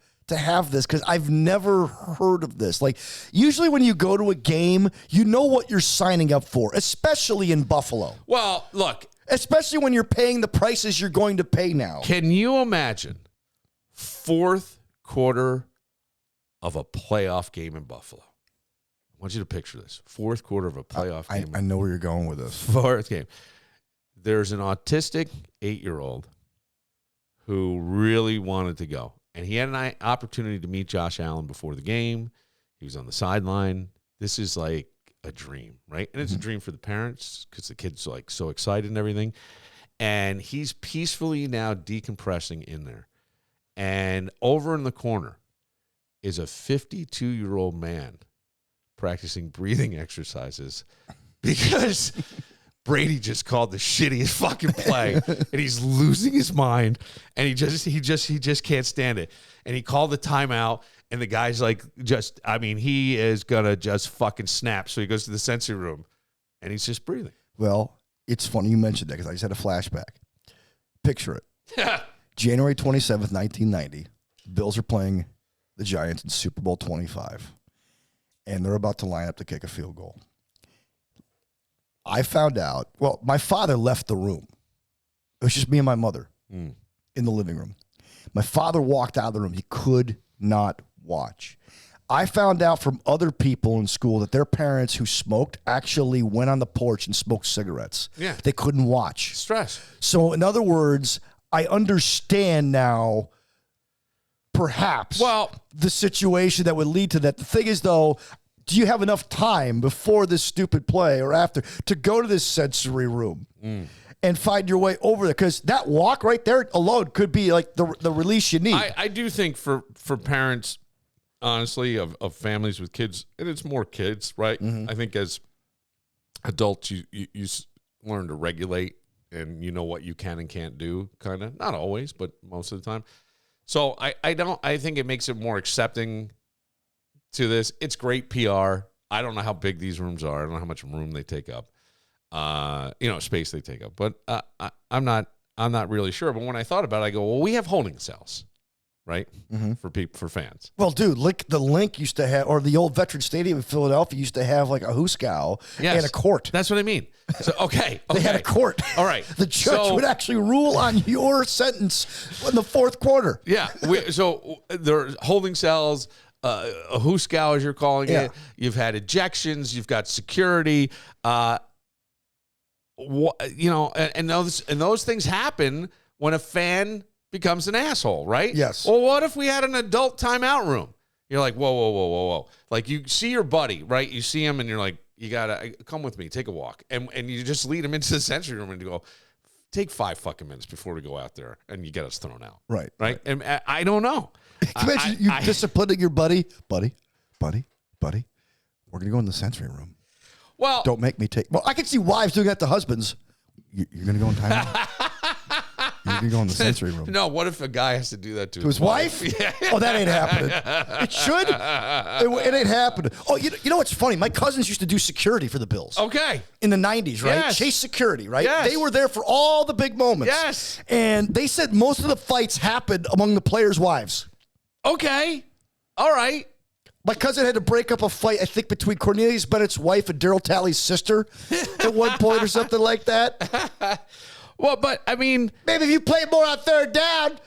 this, because I've never heard of this. Like, usually when you go to a game, you know what you're signing up for, especially in Buffalo. Well, look. Especially when you're paying the prices you're going to pay now. Can you imagine fourth quarter of a playoff game in Buffalo? I want you to picture this. Fourth quarter of a playoff game. I know where you're going with this. Fourth game. There's an autistic 8-year-old who really wanted to go. And he had an opportunity to meet Josh Allen before the game. He was on the sideline. This is like a dream, right? And it's a dream for the parents because the kid's like so excited and everything. And he's peacefully now decompressing in there. And over in the corner is a 52-year-old man practicing breathing exercises because Brady just called the shittiest fucking play, and he's losing his mind, and he just can't stand it. And he called the timeout, and the guy's like, he is gonna just fucking snap. So he goes to the sensory room, and he's just breathing. Well, it's funny you mentioned that because I just had a flashback. Picture it. January 27th, 1990. The Bills are playing the Giants in Super Bowl 25, and they're about to line up to kick a field goal. I found out, my father left the room. It was just me and my mother in the living room. My father walked out of the room. He could not watch. I found out from other people in school that their parents who smoked actually went on the porch and smoked cigarettes. Yeah. They couldn't watch. Stress. So, in other words, I understand now perhaps the situation that would lead to that. The thing is, though, do you have enough time before this stupid play or after to go to this sensory room and find your way over there? Because that walk right there alone could be like the release you need. I do think for parents, honestly, of families with kids, and it's more kids, right? Mm-hmm. I think as adults, you learn to regulate and you know what you can and can't do, kind of. Not always, but most of the time. So I think it makes it more accepting to this. It's great PR. I don't know how big these rooms are. I don't know how much room they take up, space they take up. But I'm not really sure. But when I thought about it, I go, well, we have holding cells. right? For fans. Well, dude, the Link used to have, or the old Veteran Stadium in Philadelphia used to have like a hooskow and a court. That's what I mean. So okay. They had a court. All right. The judge would actually rule on your sentence in the fourth quarter. Yeah. So there are holding cells, a hooskow, as you're calling it. You've had ejections. You've got security. And those things happen when a fan becomes an asshole, right? Yes. Well, what if we had an adult timeout room? You're like, whoa. Like you see your buddy, right? You see him and you're like, you gotta come with me, take a walk. And you just lead him into the sensory room and you go, take 5 fucking minutes before we go out there and you get us thrown out. Right. And I don't know. Can you imagine you disciplining your buddy? Buddy, we're going to go in the sensory room. Well, don't make me take. Well, I can see wives doing that to husbands. You're going to go in timeout? You're going to go in the sensory room. No, what if a guy has to do that to his wife? Yeah. Oh, that ain't happening. It should. It ain't happening. Oh, you know what's funny? My cousins used to do security for the Bills. Okay. In the 90s, right? Yes. Chase security, right? Yes. They were there for all the big moments. Yes. And they said most of the fights happened among the players' wives. Okay. All right. My cousin had to break up a fight, I think, between Cornelius Bennett's wife and Daryl Talley's sister at one point or something like that. Well, but, I mean... Maybe if you played more on third down,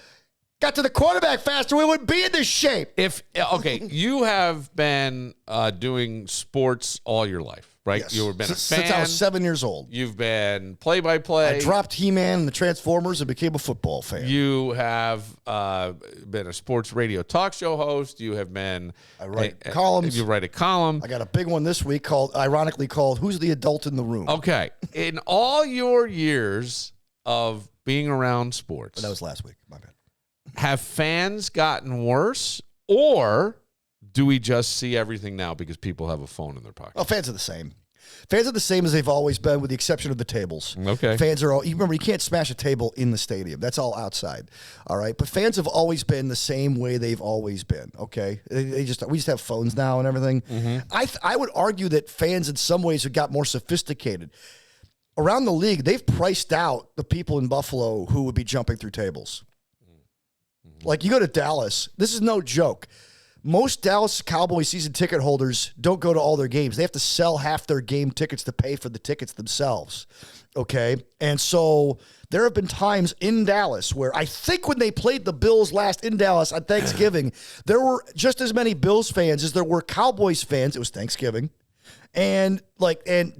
got to the quarterback faster, we wouldn't be in this shape. You have been doing sports all your life, right? Yes. You've been a fan. Since I was 7 years old. You've been play-by-play. I dropped He-Man and the Transformers and became a football fan. You have been a sports radio talk show host. You have been... I write columns. You write a column. I got a big one this week ironically called Who's the Adult in the Room? Okay. In all your years of being around sports... That was last week. My bad. Have fans gotten worse, or do we just see everything now because people have a phone in their pocket? Well, fans are the same. Fans are the same as they've always been, with the exception of the tables. Okay. Fans are all... You remember, you can't smash a table in the stadium. That's all outside. All right? But fans have always been the same way they've always been, okay? We just have phones now and everything. Mm-hmm. I would argue that fans in some ways have got more sophisticated. Around the league, they've priced out the people in Buffalo who would be jumping through tables. Like, you go to Dallas, this is no joke. Most Dallas Cowboys season ticket holders don't go to all their games. They have to sell half their game tickets to pay for the tickets themselves, okay? And so there have been times in Dallas where I think when they played the Bills last in Dallas on Thanksgiving, there were just as many Bills fans as there were Cowboys fans. It was Thanksgiving. And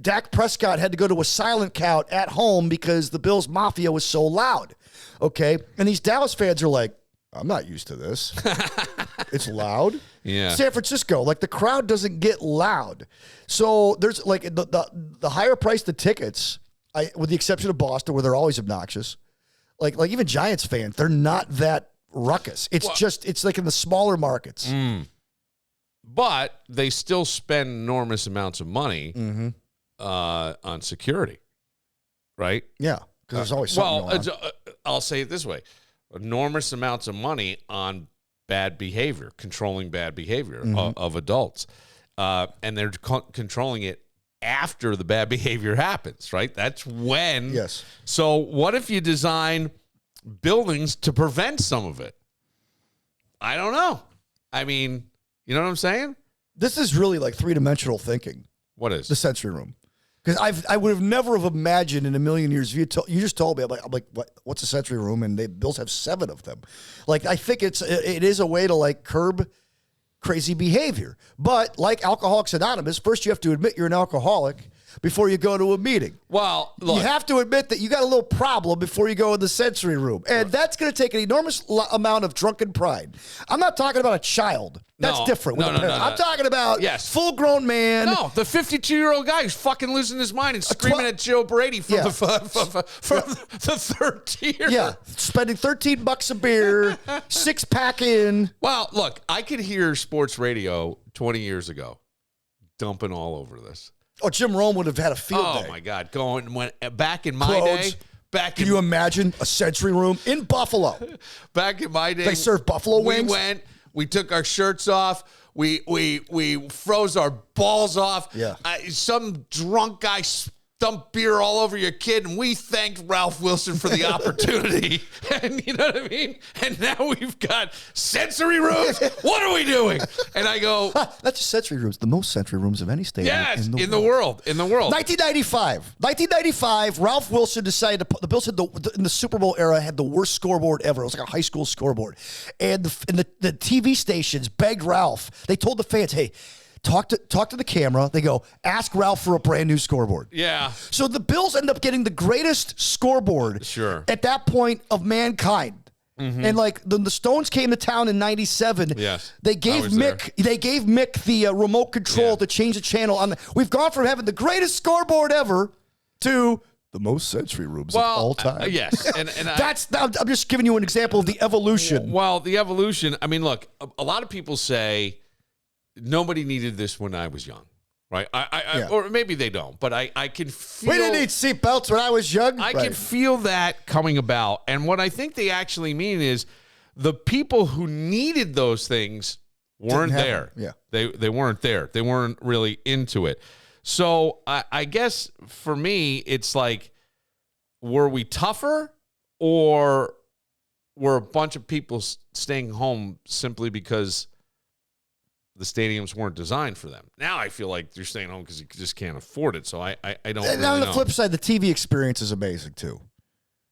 Dak Prescott had to go to a silent count at home because the Bills Mafia was so loud, okay? And these Dallas fans are like, I'm not used to this. It's loud. Yeah. San Francisco, the crowd doesn't get loud. So there's the higher price the tickets, with the exception of Boston, where they're always obnoxious. Like even Giants fans, they're not that ruckus. It's like in the smaller markets. But they still spend enormous amounts of money on security, right? Yeah, because there's always something going on. I'll say it this way. Enormous amounts of money on bad behavior, controlling bad behavior of adults. And they're controlling it after the bad behavior happens, right? That's when. Yes. So what if you design buildings to prevent some of it? I don't know. I mean, you know what I'm saying? This is really like three-dimensional thinking. What is? The sensory room. Because I would have never have imagined in a million years. You just told me. I'm like, what's a sensory room? And Bills have 7 of them. I think it is a way to curb crazy behavior. But like Alcoholics Anonymous, first you have to admit you're an alcoholic before you go to a meeting. Well, look, you have to admit that you got a little problem before you go in the sensory room. And that's going to take an enormous amount of drunken pride. I'm not talking about a child. That's different. No. I'm talking about full-grown man. No, the 52-year-old guy who's fucking losing his mind and screaming at Joe Brady from the third tier. Yeah, spending $13 a beer, 6-pack in. Well, look, I could hear sports radio 20 years ago dumping all over this. Oh, Jim Rome would have had a field day. Oh, my God. Back in my day. Can you imagine a sensory room in Buffalo? Back in my day. They served buffalo wings? We took our shirts off. We froze our balls off. Yeah. Some drunk guy dump beer all over your kid, and we thanked Ralph Wilson for the opportunity. And you know what I mean? And now we've got sensory rooms. What are we doing? And I go, that's just sensory rooms. The most sensory rooms of any stadium. Yes, in the world. 1995, Ralph Wilson decided to put, the Bills had in the Super Bowl era had the worst scoreboard ever. It was like a high school scoreboard. And the TV stations begged Ralph. They told the fans, hey, talk to the camera. They go, ask Ralph for a brand new scoreboard. Yeah. So the Bills end up getting the greatest scoreboard at that point of mankind. Mm-hmm. And like the Stones came to town in '97. Yes, they gave Mick the remote control to change the channel. We've gone from having the greatest scoreboard ever to the most sensory rooms of all time. Yes, and I'm just giving you an example of the evolution. Well, the evolution. I mean, look, a lot of people say nobody needed this when I was young. Right, or maybe they don't, but I can feel... We didn't need seatbelts when I was young. I can feel that coming about. And what I think they actually mean is the people who needed those things weren't there. Yeah. They weren't there. They weren't really into it. So I guess for me, it's like, were we tougher, or were a bunch of people staying home simply because the stadiums weren't designed for them? Now I feel like you're staying home because you just can't afford it. So I don't really know. On the flip side, the TV experience is amazing too.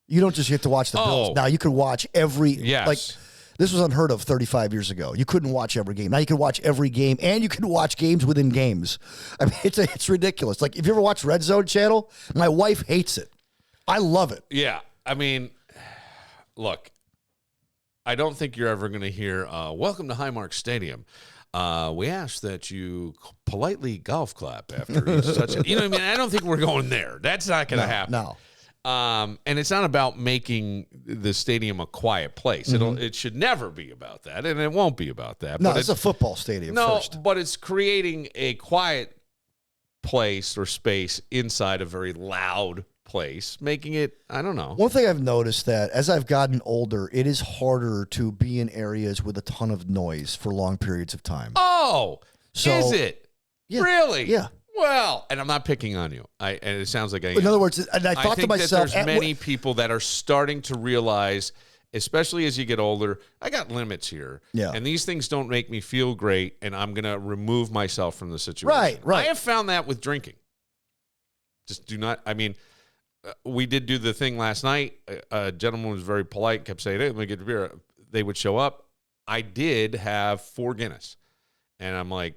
You don't just get to watch the Bills. Now you can watch every like this was unheard of 35 years ago. You couldn't watch every game. Now you can watch every game, and you can watch games within games. I mean, it's ridiculous. Like if you ever watch Red Zone Channel, my wife hates it. I love it. Yeah, I mean, look, I don't think you're ever going to hear "Welcome to Highmark Stadium." We ask that you politely golf clap after such a, you know what I mean? I don't think we're going there. That's not going to happen. No. And it's not about making the stadium a quiet place. Mm-hmm. It should never be about that, and it won't be about that. No, it's a football stadium first. But it's creating a quiet place or space inside a very loud place, making it, I don't know. One thing I've noticed that as I've gotten older, it is harder to be in areas with a ton of noise for long periods of time. Oh, is it? Yeah, really? Yeah. Well, and I'm not picking on you. And it sounds like I am. In other words, and I thought to myself, that there's many people that are starting to realize, especially as you get older, I got limits here. Yeah. And these things don't make me feel great, and I'm going to remove myself from the situation. Right. I have found that with drinking. Just do not, I mean, we did do the thing last night. A gentleman was very polite, kept saying, hey, let me get a beer. They would show up. I did have 4 Guinness. And I'm like,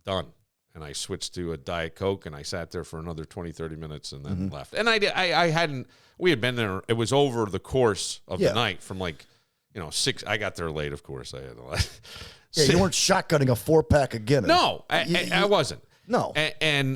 done. And I switched to a Diet Coke, and I sat there for another 20, 30 minutes and then left. And I hadn't, we had been there. It was over the course of the night from 6. I got there late, of course. I had you weren't shotgunning a 4-pack of Guinness. No, I wasn't. No.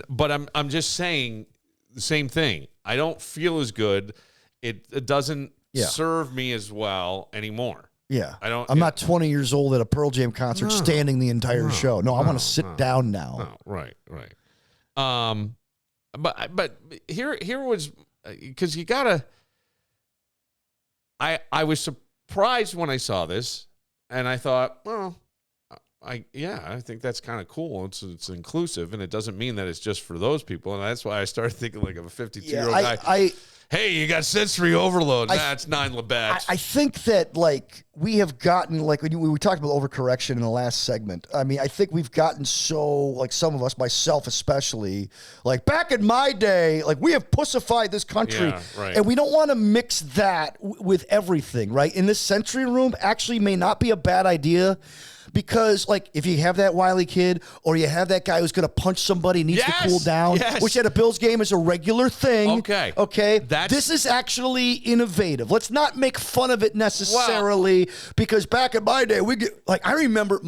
But I'm just saying, the same thing. I don't feel as good. It doesn't serve me as well anymore. Yeah. I'm not 20 years old at a Pearl Jam concert standing the entire show. No, I want to sit down now. No, right. But here was, because you gotta, I was surprised when I saw this, and I thought, well, I think that's kind of cool. It's inclusive, and it doesn't mean that it's just for those people. And that's why I started thinking like of a 52-year-old guy. Hey, you got sensory overload. It's 9 Labatt's. I think that we have gotten when we talked about overcorrection in the last segment. I mean, I think we've gotten so some of us, myself especially, back in my day, we have pussified this country, and we don't want to mix that with everything, right? In this sensory room, actually, may not be a bad idea. Because, if you have that wily kid or you have that guy who's going to punch somebody needs to cool down, which at a Bills game is a regular thing. Okay. This is actually innovative. Let's not make fun of it necessarily because back in my day, I remember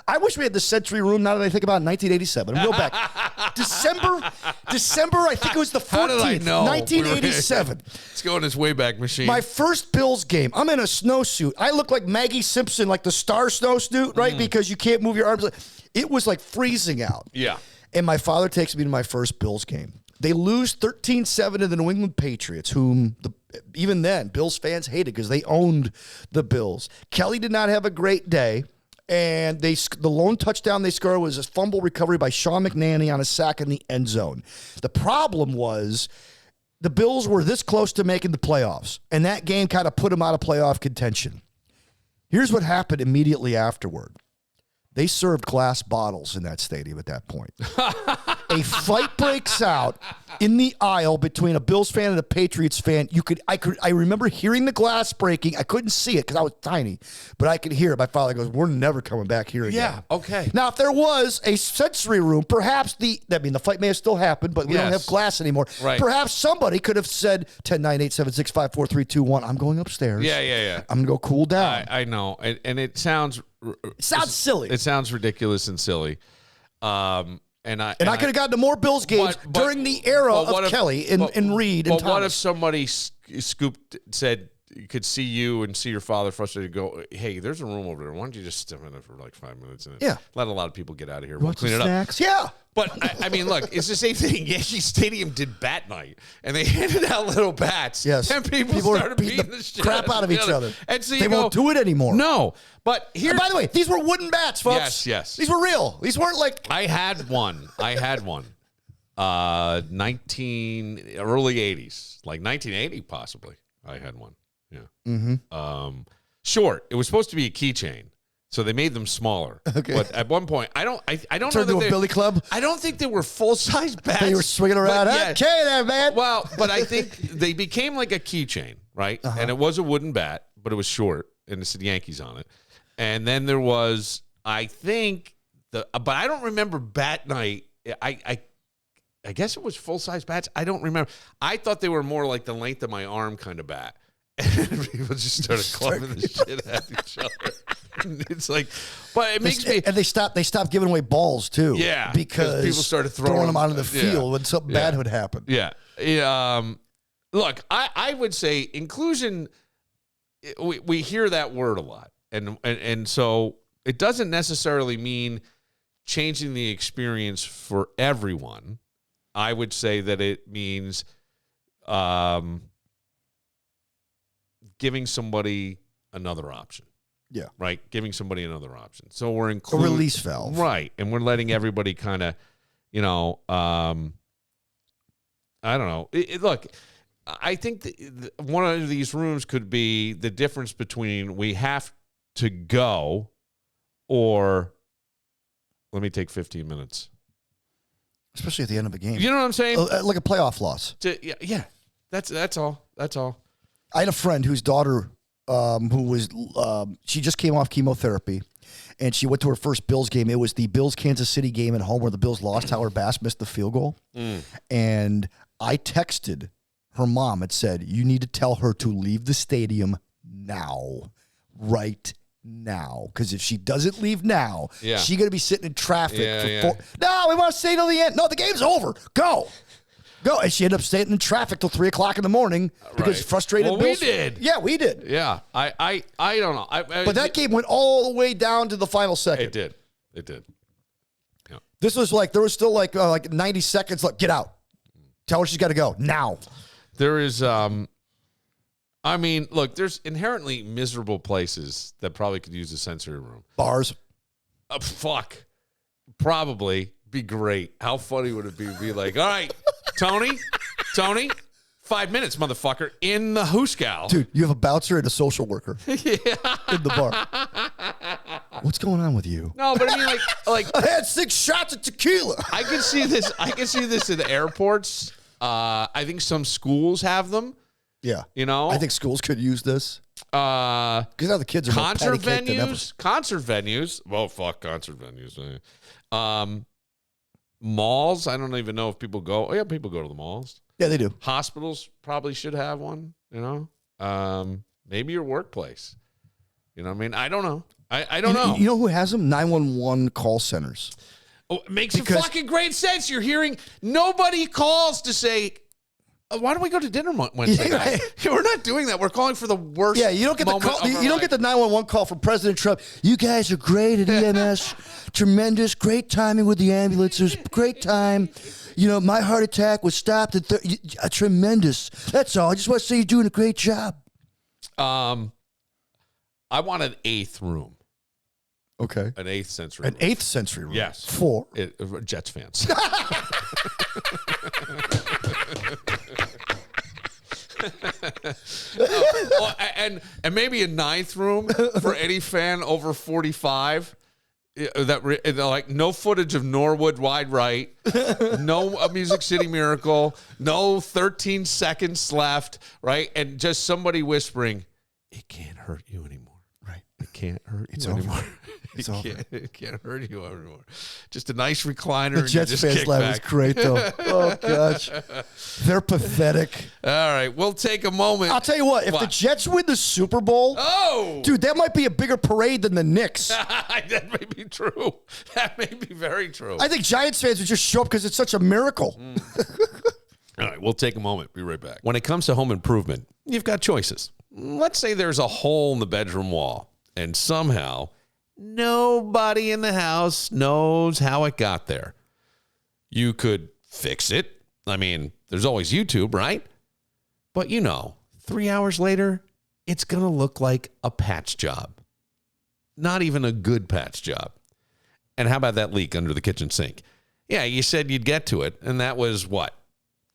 I wish we had the Century Room now that I think about it, 1987. I'm real back. December, I think it was the 14th, How did I know? 1987. Let's go in this Wayback Machine. My first Bills game, I'm in a snowsuit. I look like Maggie Simpson, like the star snowsuit, right? Because you can't move your arms. It was freezing out. Yeah. And my father takes me to my first Bills game. They lose 13-7 to the New England Patriots, whom even then Bills fans hated because they owned the Bills. Kelly did not have a great day. And the lone touchdown they scored was a fumble recovery by Sean McNanny on a sack in the end zone. The problem was the Bills were this close to making the playoffs, and that game kind of put them out of playoff contention. Here's what happened immediately afterward. They served glass bottles in that stadium at that point. A fight breaks out in the aisle between a Bills fan and a Patriots fan. I remember hearing the glass breaking. I couldn't see it because I was tiny, but I could hear it. My father goes, "We're never coming back here again." Yeah, okay. Now, if there was a sensory room, perhaps the fight may have still happened, but we don't have glass anymore. Right. Perhaps somebody could have said 10-9-8-7-6-5-4-3-2-1. I'm going upstairs. Yeah. I'm going to go cool down. I know, and it sounds Silly. It sounds ridiculous and silly. And I could have gotten to more Bills games during the era of Kelly and Reed and But Thomas. what if somebody said you could see you and see your father frustrated, go, "Hey, there's a room over there. Why don't you just step in it for like 5 minutes and let a lot of people get out of here. We'll clean it up." Yeah. But I mean, look, it's the same thing. Yankee Stadium did bat night, and they handed out little bats. Yes. And people were started beating the shit crap out of each other. And so they won't do it anymore. No. But here, and by the way, these were wooden bats, folks. Yes. These were real. These weren't like. I had one. Early 80s, like 1980 possibly. I had one. Yeah. Mm-hmm. Short. It was supposed to be a keychain, so they made them smaller. Okay. But at one point, I don't Turned know into that a billy club. I don't think they were full size bats. They were swinging around. Okay, there, man. Well, but I think they became like a keychain, right? And it was a wooden bat, but it was short, and it said Yankees on it. And then there was, I think but I don't remember bat night. I guess it was full size bats. I don't remember. I thought they were more like the length of my arm kind of bat. And people just started clubbing the shit at each other. It's like, but it makes me. And they stopped giving away balls too. Yeah, because people started throwing them onto the field when something bad would happen. Yeah. Look, I would say inclusion. We hear that word a lot, and so it doesn't necessarily mean changing the experience for everyone. I would say that it means giving somebody another option. Yeah. Right? Giving somebody another option. So we're A including... release valve. Right. And we're letting everybody kind of, I don't know. Look, I think one of these rooms could be the difference between we have to go or let me take 15 minutes. Especially at the end of a game. You know what I'm saying? Like a playoff loss. Yeah. That's all. That's all. I had a friend whose daughter, who was, she just came off chemotherapy, and she went to her first Bills game. It was the Bills-Kansas City game at home where the Bills lost. Tyler Bass missed the field goal. And I texted her mom and said, "You need to tell her to leave the stadium now, right now. Because if she doesn't leave now, she's going to be sitting in traffic for 4. No, we want to stay till the end. No, the game's over. Go. And she ended up staying in traffic till 3 o'clock in the morning because frustrated. Well, Bills. we did. Yeah, we did. Yeah, I don't know. But that game went all the way down to the final second. It did. Yeah. This was like, there was still like 90 seconds left. Get out. Tell her she's got to go now. There is, look, there's inherently miserable places that probably could use a sensory room. Bars. Fuck. Probably be great. How funny would it be like, all right, Tony, 5 minutes, motherfucker, in the hoosegow. Dude, you have a bouncer and a social worker in the bar. What's going on with you? No, but I mean, like I had 6 shots of tequila. I can see this in airports. I think some schools have them. Yeah. I think schools could use this. Because now the kids are more concert patty-caked than ever. Concert venues. Well, fuck concert venues. Malls. I don't even know if people go. Oh, yeah, people go to the malls. Yeah, they do. Hospitals probably should have one. Maybe your workplace. You know what I mean? I don't know. I don't know. You know who has them? 911 call centers. Oh, it makes fucking great sense. You're hearing nobody calls to say, why don't we go to dinner Wednesday night? We're not doing that. We're calling for the worst. Yeah, you don't get the call. You don't get the 911 call from President Trump. You guys are great at EMS. Tremendous. Great timing with the ambulances. Great time. My heart attack was stopped at tremendous. That's all. I just want to say you're doing a great job. I want an 8th room. Okay. An 8th century An roof. 8th century roof. Yes. For? Jets fans. And maybe a 9th room for any fan over 45. Like no footage of Norwood wide right, no Music City Miracle, no 13 seconds left, right? And just somebody whispering, "It can't hurt you anymore." Right. It can't hurt It's you over. anymore. It's over. It can't hurt you anymore. Just a nice recliner. The and you Jets just fans kick live back. is great, though. Oh, gosh. They're pathetic. All right, we'll take a moment. I'll tell you what, if the Jets win the Super Bowl, dude, that might be a bigger parade than the Knicks. That may be true. That may be very true. I think Giants fans would just show up because it's such a miracle. All right, we'll take a moment. Be right back. When it comes to home improvement, you've got choices. Let's say there's a hole in the bedroom wall, and somehow nobody in the house knows how it got there. You could fix it. I mean, there's always YouTube, right? But 3 hours later, it's going to look like a patch job. Not even a good patch job. And how about that leak under the kitchen sink? Yeah, you said you'd get to it, and that was what?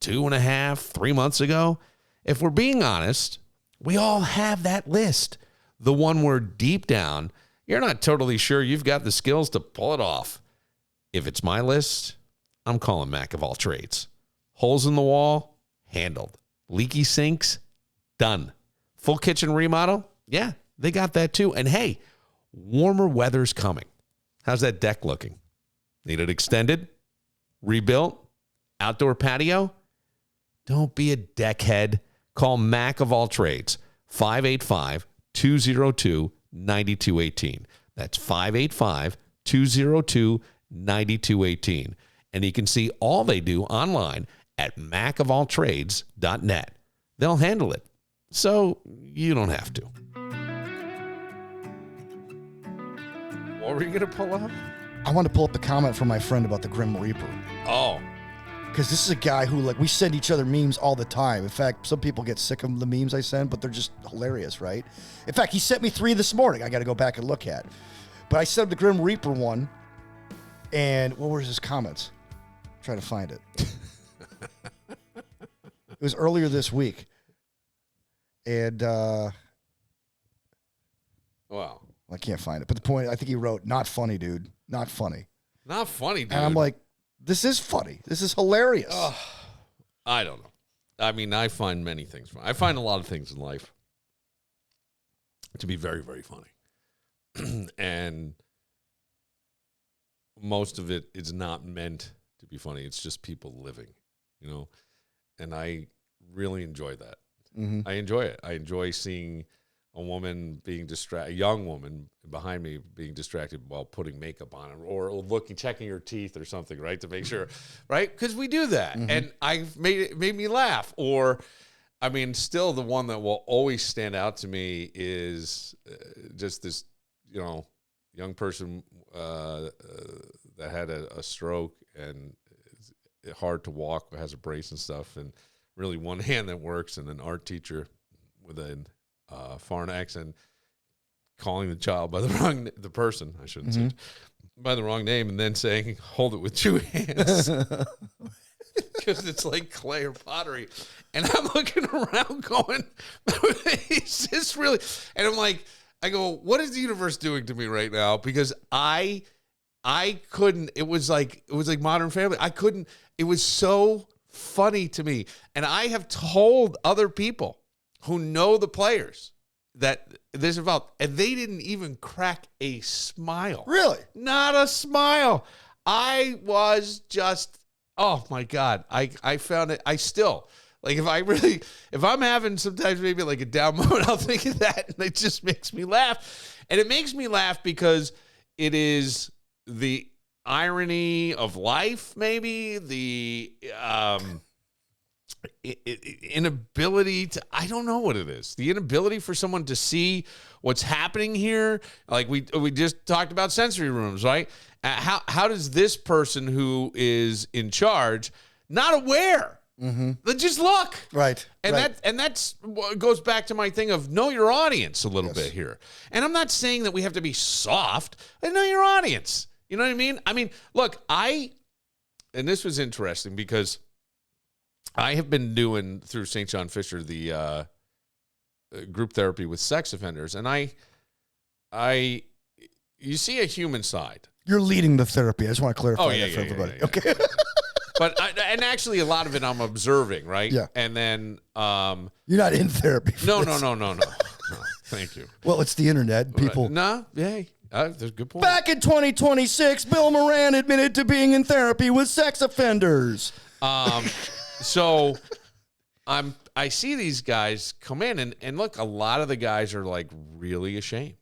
2.5, 3 months ago? If we're being honest, we all have that list. The one where deep down, you're not totally sure you've got the skills to pull it off. If it's my list, I'm calling Mac of all trades. Holes in the wall, handled. Leaky sinks, done. Full kitchen remodel, yeah, they got that too. And hey, warmer weather's coming. How's that deck looking? Need it extended? Rebuilt? Outdoor patio? Don't be a deckhead. Call Mac of all trades, 585-202-9218. That's 585-202-9218. And you can see all they do online at macofalltrades.net. They'll handle it, so you don't have to. What were you going to pull up? I want to pull up the comment from my friend about the Grim Reaper. Oh. Because this is a guy who, we send each other memes all the time. In fact, some people get sick of the memes I send, but they're just hilarious, right? In fact, he sent me 3 this morning I got to go back and look at. But I sent him the Grim Reaper one, and what were his comments? I'm trying to find it. It was earlier this week. And, Wow. I can't find it. But the point, I think he wrote, "Not funny, dude. Not funny." Not funny, dude. And I'm like, this is funny. This is hilarious. I don't know. I mean, I find many things funny. I find a lot of things in life to be very, very funny. And most of it is not meant to be funny. It's just people living, And I really enjoy that. Mm-hmm. I enjoy it. I enjoy seeing a woman being distracted, a young woman behind me being distracted while putting makeup on, or checking her teeth or something, right, to make sure, right? Because we do that, and it made me laugh. Or, I mean, still the one that will always stand out to me is just this, young person that had a stroke and it's hard to walk, but has a brace and stuff, and really one hand that works, and an art teacher with a foreign accent calling the child by the person, I shouldn't say, by the wrong name, and then saying, "Hold it with 2 hands." Because it's like clay or pottery. And I'm looking around going, is this really? And I'm like, I go, what is the universe doing to me right now? Because I couldn't, it was like Modern Family. I couldn't, it was so funny to me. And I have told other people who know the players that this is about, and they didn't even crack a smile. Really? Not a smile. I was just, oh my God. I found it, I still, if I'm having sometimes maybe like a down moment, I'll think of that, and it just makes me laugh. And it makes me laugh because it is the irony of life, maybe, the inability to, I don't know what it is. The inability for someone to see what's happening here. Like we just talked about sensory rooms, right? How does this person who is in charge not aware Then just look. Right. And right. that's what goes back to my thing of know your audience a little bit here. And I'm not saying that we have to be soft. I know your audience. You know what I mean? I mean, look, and this was interesting because I have been doing through St. John Fisher the group therapy with sex offenders, and you see a human side. You're leading the therapy. I just want to clarify that for everybody. Yeah. Okay. But and actually, a lot of it I'm observing, right? Yeah. And then you're not in therapy. No. Thank you. Well, it's the internet. People. No. Hey, that's a good point. Back in 2026, Bill Moran admitted to being in therapy with sex offenders. So I see these guys come in and look, a lot of the guys are like really ashamed,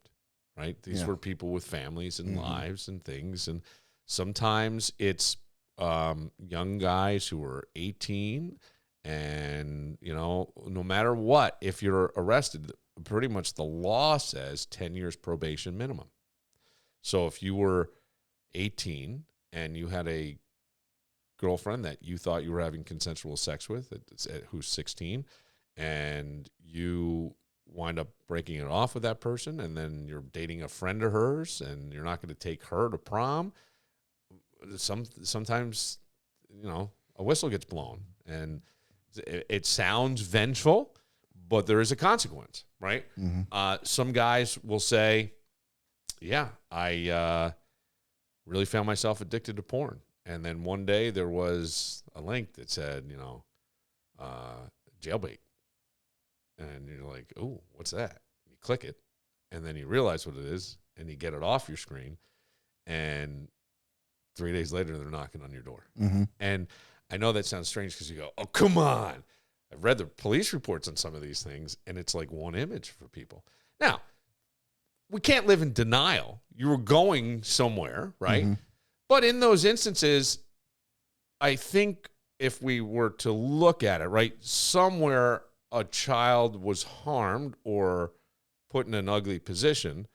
right? These were people with families and lives and things. And sometimes it's young guys who are 18 and, no matter what, if you're arrested, pretty much the law says 10 years probation minimum. So if you were 18 and you had a girlfriend that you thought you were having consensual sex with, who's 16, and you wind up breaking it off with that person, and then you're dating a friend of hers, and you're not going to take her to prom, sometimes, a whistle gets blown, and it sounds vengeful, but there is a consequence, right? Some guys will say, yeah, I really found myself addicted to porn. And then one day there was a link that said, jailbait. And you're like, oh, what's that? You click it, and then you realize what it is, and you get it off your screen. And 3 days later, they're knocking on your door. And I know that sounds strange because you go, oh, come on. I've read the police reports on some of these things, and it's like one image for people. Now, we can't live in denial. You were going somewhere, right? But in those instances, I think if we were to look at it, right, somewhere a child was harmed or put in an ugly position,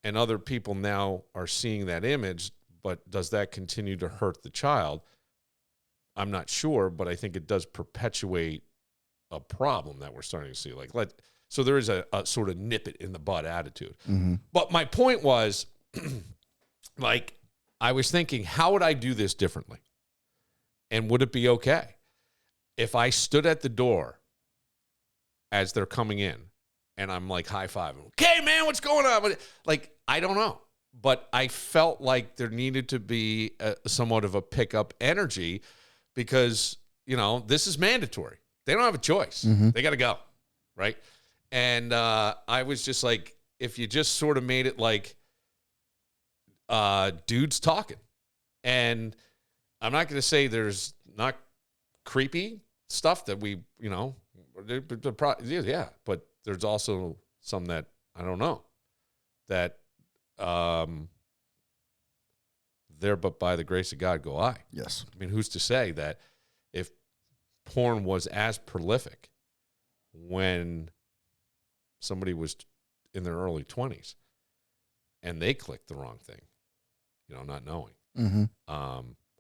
and other people now are seeing that image, but does that continue to hurt the child? I'm not sure, but I think it does perpetuate a problem that we're starting to see. So there is a sort of nip it in the bud attitude. But my point was, I was thinking, how would I do this differently? And would it be okay if I stood at the door as they're coming in and I'm like high-fiving, okay, man, what's going on? I don't know. But I felt like there needed to be somewhat of a pickup energy because, this is mandatory. They don't have a choice. They got to go, right? And I was just like, if you just sort of made it like, dudes talking, and I'm not going to say there's not creepy stuff that we, but there's also some that I don't know that, there, but by the grace of God go I. Yes. I mean, who's to say that if porn was as prolific when somebody was in their early 20s and they clicked the wrong thing, not knowing.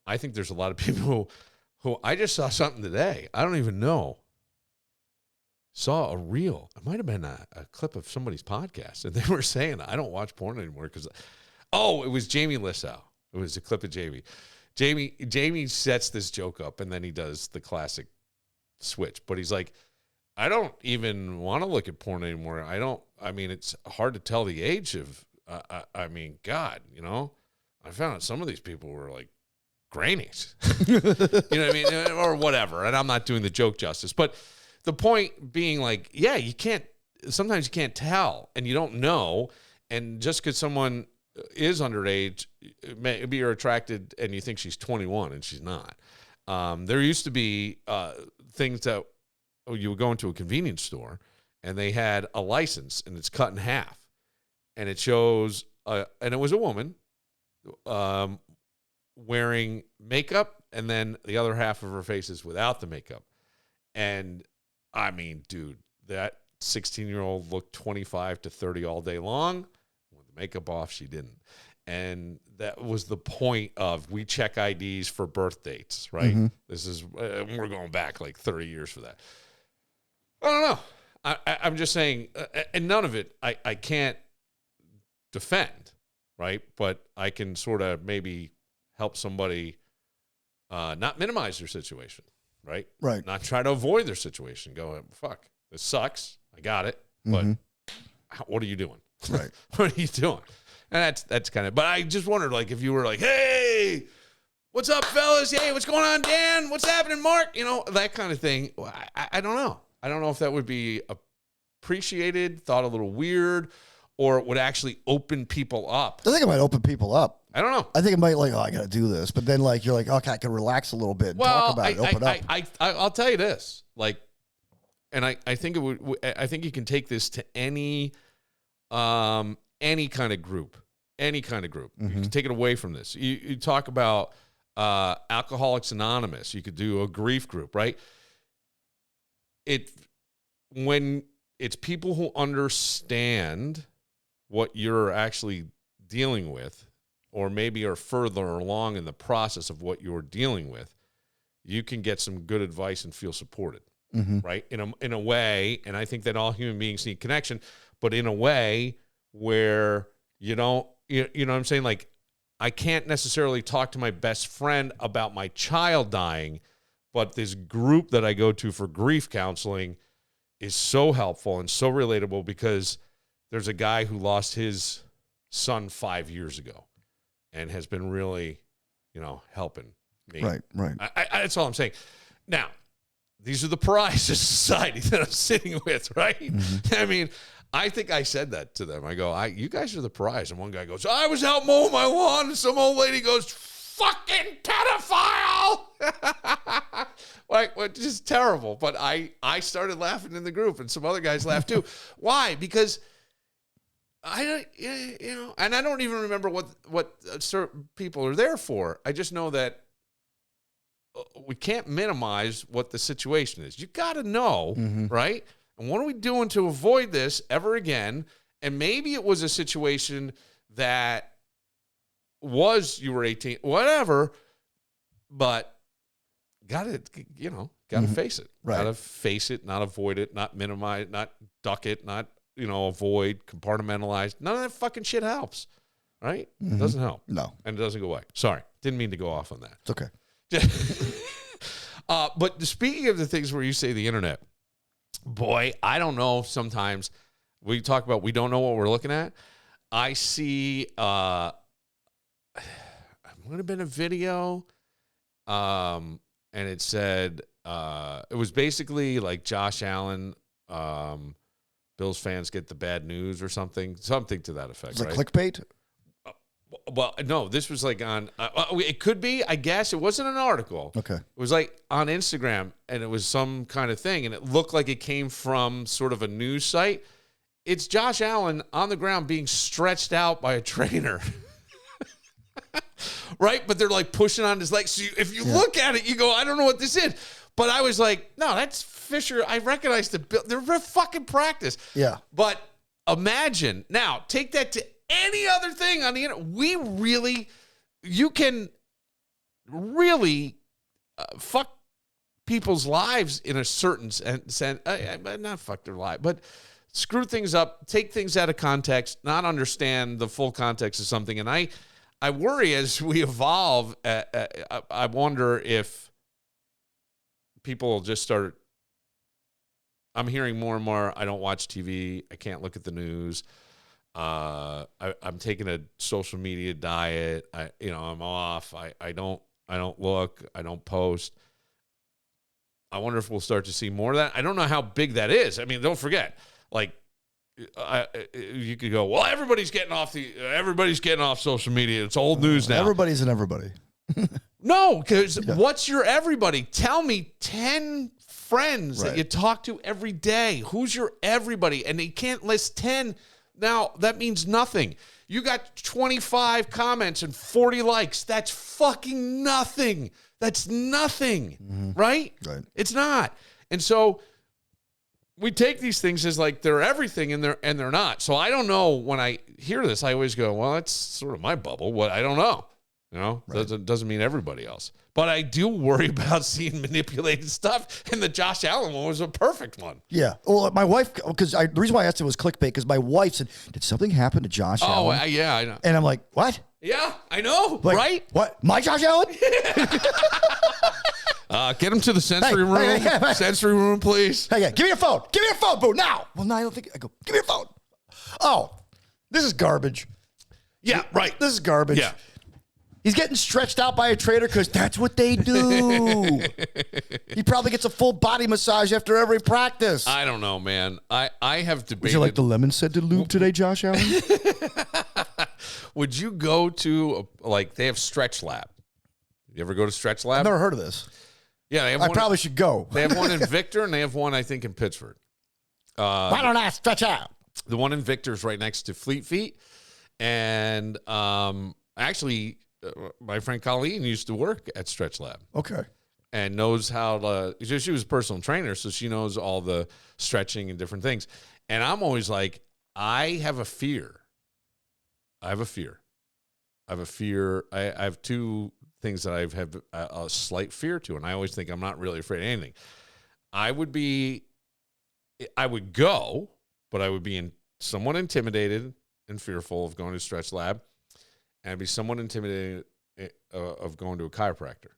I think there's a lot of people who I just saw something today. I don't even know. Saw a reel. It might have been a clip of somebody's podcast, and they were saying, I don't watch porn anymore because, it was Jamie Lissow. It was a clip of Jamie. Jamie sets this joke up, and then he does the classic switch. But he's like, I don't even want to look at porn anymore. It's hard to tell the age of, God, I found out some of these people were like grannies, or whatever. And I'm not doing the joke justice, but the point being like, yeah, sometimes you can't tell and you don't know. And just because someone is underage, maybe you're attracted and you think she's 21 and she's not. There used to be things that you would go into a convenience store and they had a license and it's cut in half and it shows, and it was a woman wearing makeup and then the other half of her face is without the makeup. And dude, that 16-year-old looked 25 to 30 all day long. With the makeup off, she didn't. and that was the point of we check IDs for birth dates, right? This is we're going back like 30 years for that. I don't know. I'm just saying, and none of it I can't defend, right? But I can sort of maybe help somebody not minimize their situation, right? Right. Not try to avoid their situation. Go, fuck, this sucks. I got it, but what are you doing? Right. What are you doing? And that's kind of. But I just wondered, like, if you were like, hey, what's up, fellas? Hey, what's going on, Dan? What's happening, Mark? You know, that kind of thing. I don't know. I don't know if that would be appreciated, thought a little weird, or it would actually open people up. I think it might open people up. I don't know. I think it might like, oh, I got to do this. But then like, you're like, okay, I can relax a little bit and talk about it, open up. I'll tell you this, like, and I think it would, I think you can take this to any kind of group, You can take it away from this. You talk about Alcoholics Anonymous. You could do a grief group, right? When it's people who understand what you're actually dealing with, or maybe are further along in the process of what you're dealing with, you can get some good advice and feel supported, right? In a way, and I think that all human beings need connection, but in a way where you don't, you know what I'm saying? Like, I can't necessarily talk to my best friend about my child dying, but this group that I go to for grief counseling is so helpful and so relatable because there's a guy who lost his son 5 years ago and has been really, helping me. Right. That's all I'm saying. Now, these are the pariahs of society that I'm sitting with, right? I mean, I think I said that to them. I go, you guys are the pariahs. And one guy goes, I was out mowing my lawn. And some old lady goes, fucking pedophile. Like, which is terrible. But I started laughing in the group, and some other guys laughed too. Why? Because I don't, and I don't even remember what certain people are there for. I just know that we can't minimize what the situation is. You got to know, right? And what are we doing to avoid this ever again? And maybe it was a situation that you were 18, whatever, but got to face it. Right. Got to face it, not avoid it, not minimize, not duck it, not, avoid, compartmentalize. None of that fucking shit helps, right? It doesn't help. No. And it doesn't go away. Sorry. Didn't mean to go off on that. It's okay. But speaking of the things where you say the internet, boy, I don't know. Sometimes we talk about we don't know what we're looking at. I see, it would have been a video, and it said, it was basically like Josh Allen, Bills fans get the bad news or something to that effect. Is it right? clickbait? Well, no, this was like on, it could be, I guess. It wasn't an article. Okay. It was like on Instagram, and it was some kind of thing, and it looked like it came from sort of a news site. It's Josh Allen on the ground being stretched out by a trainer. Right? But they're like pushing on his legs. So if you look at it, you go, I don't know what this is. But I was like, no, that's Fisher. I recognize they're fucking practice. Yeah. But imagine, now, take that to any other thing on the internet. You can really fuck people's lives in a certain sense. Not fuck their life, but screw things up, take things out of context, not understand the full context of something. And I worry as we evolve, I wonder if people will just start. I'm hearing more and more, I don't watch TV. I can't look at the news. I'm taking a social media diet. I'm off. I don't look. I don't post. I wonder if we'll start to see more of that. I don't know how big that is. I mean, don't forget, like, you could go, well, everybody's getting off social media. It's old news now. Everybody's an everybody. No, because what's your everybody? Tell me 10 friends that you talk to every day. Who's your everybody? And you can't list 10. Now, that means nothing. You got 25 comments and 40 likes. That's fucking nothing. That's nothing, right? Right. It's not. And so we take these things as like they're everything, and they're not. So I don't know. When I hear this, I always go, well, that's sort of my bubble. What I don't know. Right. Doesn't mean everybody else. But I do worry about seeing manipulated stuff, and the Josh Allen one was a perfect one. Yeah. Well, my wife, because the reason why I asked it was clickbait, because my wife said, "Did something happen to Josh Allen?" Oh, yeah, I know. And I'm like, "What?" Yeah, I know, like, right? What? My Josh Allen? Get him to the sensory room. Hey. Sensory room, please. Hey, give me your phone. Give me your phone, boo, now. Well, no, I don't think. I go, give me your phone. Oh, this is garbage. Yeah, right. This is garbage. Yeah. He's getting stretched out by a trainer because that's what they do. He probably gets a full body massage after every practice. I don't know, man. I have debated. Would you like the lemon said to lube today, Josh Allen? Would you go to, they have Stretch Lab. You ever go to Stretch Lab? I've never heard of this. Yeah, they have I probably should go. They have one in Victor, and they have one, I think, in Pittsburgh. Why don't I stretch out? The one in Victor is right next to Fleet Feet. And actually, my friend Colleen used to work at Stretch Lab. Okay. And knows how to, she was a personal trainer, so she knows all the stretching and different things. And I'm always like, I have a fear. I have two things that I have a slight fear to, and I always think I'm not really afraid of anything. I would go, but I would be somewhat intimidated and fearful of going to Stretch Lab, and I'd be somewhat intimidated of going to a chiropractor.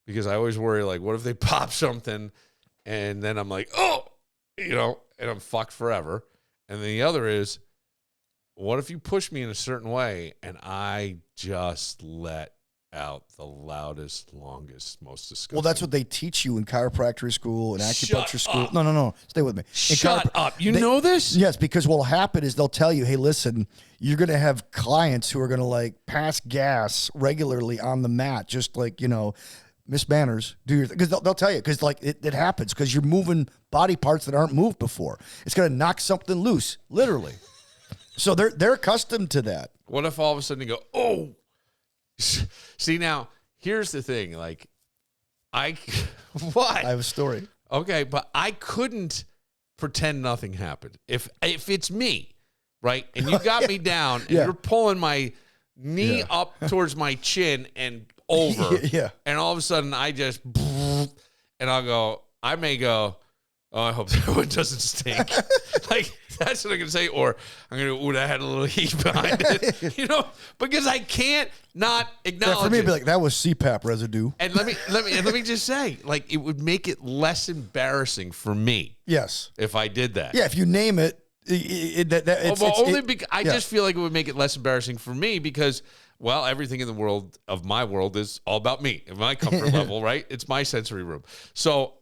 Because I always worry, what if they pop something, and then I'm like, oh, and I'm fucked forever. And then the other is, what if you push me in a certain way and I just let out the loudest, longest, most disgusting? Well, that's what they teach you in chiropractic school and acupuncture school. Up. No. Stay with me. Shut up. You know this? Yes, because what'll happen is they'll tell you, hey, listen, you're going to have clients who are going to pass gas regularly on the mat, just Miss Manners, do your thing. Because they'll tell you, because it happens, because you're moving body parts that aren't moved before. It's going to knock something loose, literally. So they're accustomed to that. What if all of a sudden you go, oh, see, now here's the thing. What? I have a story. Okay, but I couldn't pretend nothing happened. If it's me, right, and you got me down and you're pulling my knee up towards my chin and over, and all of a sudden I just, and I may go, oh, I hope that one doesn't stink. That's what I'm going to say. Or I'm going to go, ooh, that had a little heat behind it. Because I can't not acknowledge for me, it. it'd be like, that was CPAP residue. And let me just say, it would make it less embarrassing for me. Yes. If I did that. Yeah, if you name it, I just feel like it would make it less embarrassing for me because, well, everything in the world of my world is all about me and my comfort level, right? It's my sensory room. So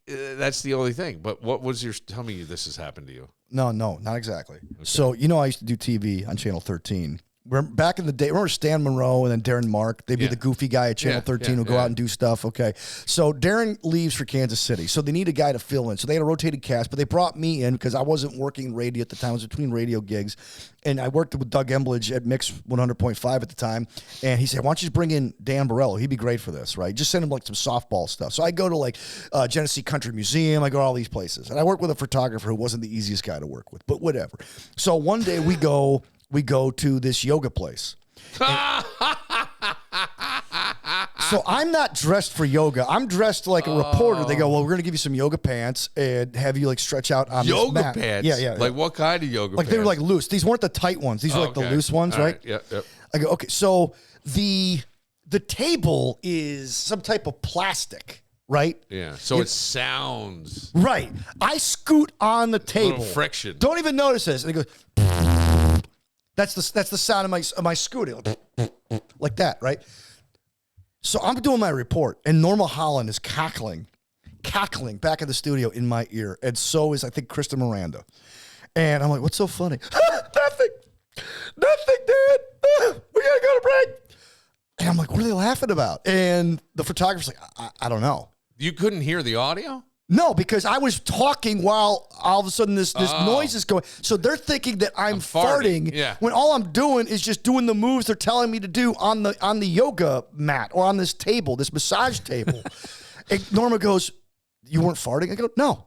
that's the only thing. But what was tell me this has happened to you. No, not exactly. Okay. So, I used to do TV on Channel 13. Back in the day, remember Stan Monroe and then Darren Mark? They'd be the goofy guy at Channel 13 who'd go out and do stuff. Okay. So Darren leaves for Kansas City. So they need a guy to fill in. So they had a rotated cast, but they brought me in because I wasn't working radio at the time. I was between radio gigs. And I worked with Doug Embledge at Mix 100.5 at the time. And he said, why don't you just bring in Dan Borello? He'd be great for this, right? Just send him some softball stuff. So I go to Genesee Country Museum. I go to all these places. And I work with a photographer who wasn't the easiest guy to work with, but whatever. So one day we go to this yoga place. So I'm not dressed for yoga. I'm dressed like a reporter. They go, well, we're going to give you some yoga pants and have you stretch out on this mat. Yoga pants? Yeah. What kind of yoga pants? They were loose. These weren't the tight ones. These were the loose ones, right? Yep. I go, okay. So the table is some type of plastic, right? Yeah. So it sounds. Right. I scoot on the table. A little friction. Don't even notice this. And it goes. That's the sound of my scooting, like that, right? So I'm doing my report, and Norma Holland is cackling back in the studio in my ear, and so is I think Krista Miranda, and I'm like, "What's so funny?" Nothing, Dad. We gotta go to break. And I'm like, "What are they laughing about?" And the photographer's like, "I don't know." You couldn't hear the audio? No, because I was talking while all of a sudden this noise is going. So they're thinking that I'm farting when all I'm doing is just doing the moves they're telling me to do on the yoga mat or on this table, this massage table. And Norma goes, "You weren't farting?" I go, "No."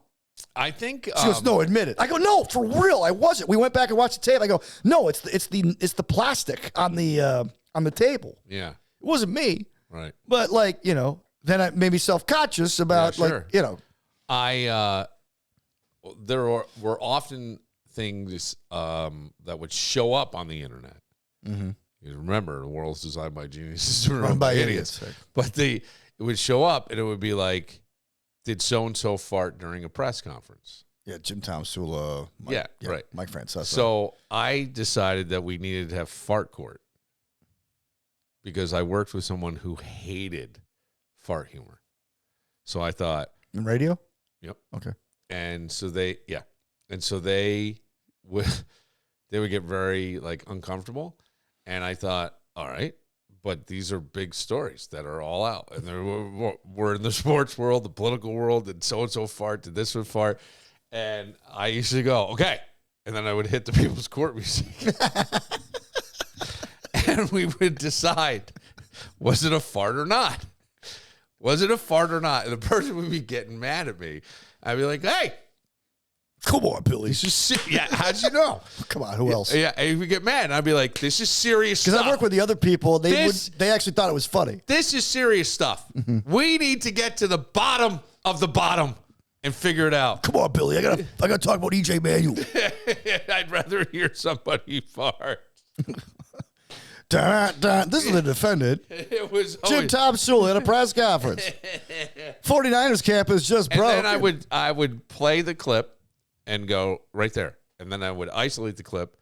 I think She goes, no, admit it. I go, no, for real, I wasn't. We went back and watched the tape. I go, no, it's the plastic on the table. Yeah. It wasn't me. Right. But like, then I made me self-conscious about sure. like, there were often things that would show up on the internet. Mm-hmm. You remember, the world's designed by geniuses, run by idiots. But it would show up, and it would be like, did so and so fart during a press conference? Yeah, Jim Tomsula. Right. Mike Francesa. So I decided that we needed to have fart court because I worked with someone who hated fart humor. So I thought, in radio. Yep. Okay. And so they would get very like uncomfortable, and I thought, all right, but these are big stories that are all out, and we're in the sports world, the political world, and so fart, did this one fart, and I usually go, okay, and then I would hit the People's Court music, and we would decide, was it a fart or not? Was it a fart or not? And the person would be getting mad at me. I'd be like, hey, come on, Billy. Yeah, how'd you know? Come on, who else? Yeah, and if we get mad, I'd be like, this is serious stuff. Because I work with the other people, they actually thought it was funny. This is serious stuff. Mm-hmm. We need to get to the bottom of the bottom and figure it out. Come on, Billy. I gotta talk about EJ Manuel. I'd rather hear somebody fart. This is the defendant. It was Jim Tomsula at a press conference. 49ers camp is just broke. And then I would play the clip and go right there. And then I would isolate the clip,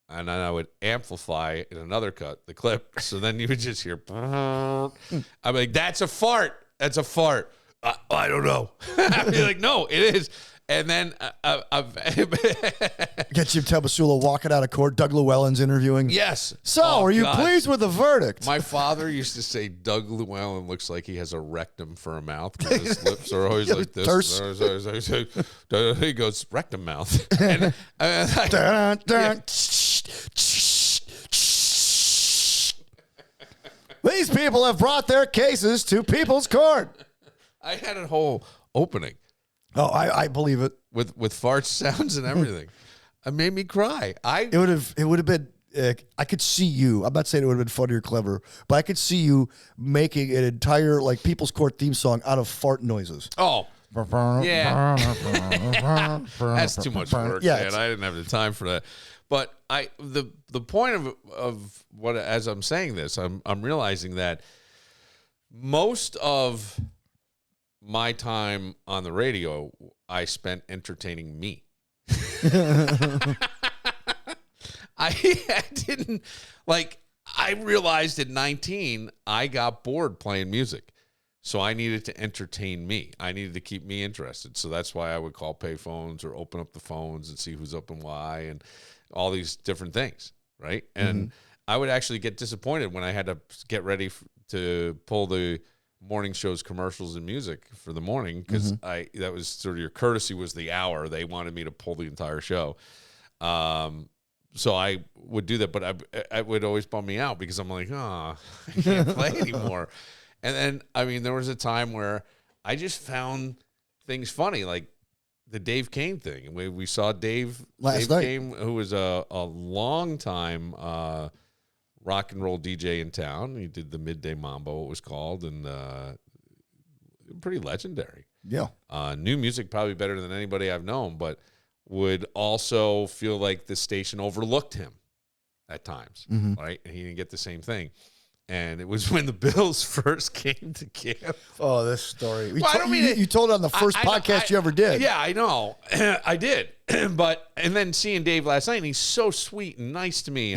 and then I would amplify in another cut the clip. So then you would just hear, I'm like, that's a fart. That's a fart. I don't know. I'd be like, no, it is. And then get Jim Tomsula walking out of court. Doug Llewellyn's interviewing. Yes. So, are you pleased with the verdict? My father used to say Doug Llewellyn looks like he has a rectum for a mouth because his lips are always like this. He goes, rectum mouth. And, These people have brought their cases to People's Court. I had a whole opening. Oh, I believe it. With fart sounds and everything. It made me cry. It would have been, I could see you. I'm not saying it would have been funny or clever, but I could see you making an entire like People's Court theme song out of fart noises. Oh, yeah. That's too much work, man. I didn't have the time for that. But the point of what, as I'm saying this, I'm realizing that most of my time on the radio, I spent entertaining me. I didn't, like, I realized at 19, I got bored playing music. So I needed to entertain me. I needed to keep me interested. So that's why I would call payphones or open up the phones and see who's up and why and all these different things, right? And I would actually get disappointed when I had to get ready to pull the morning show's commercials and music for the morning because that was sort of your courtesy was the hour. They wanted me to pull the entire show. So I would do that, but I would always bum me out because I'm like, I can't play anymore. And then, I mean, there was a time where I just found things funny, like the Dave Kane thing. We saw Dave Kane, who was a long time rock and roll DJ in town. He did the Midday Mambo, it was called, and pretty legendary. Yeah. New music probably better than anybody I've known, but would also feel like the station overlooked him at times, right? And he didn't get the same thing. And it was when the Bills first came to camp. Oh, this story. You told it on the first podcast you ever did. Yeah, I know. I did. And then seeing Dave last night, and he's so sweet and nice to me.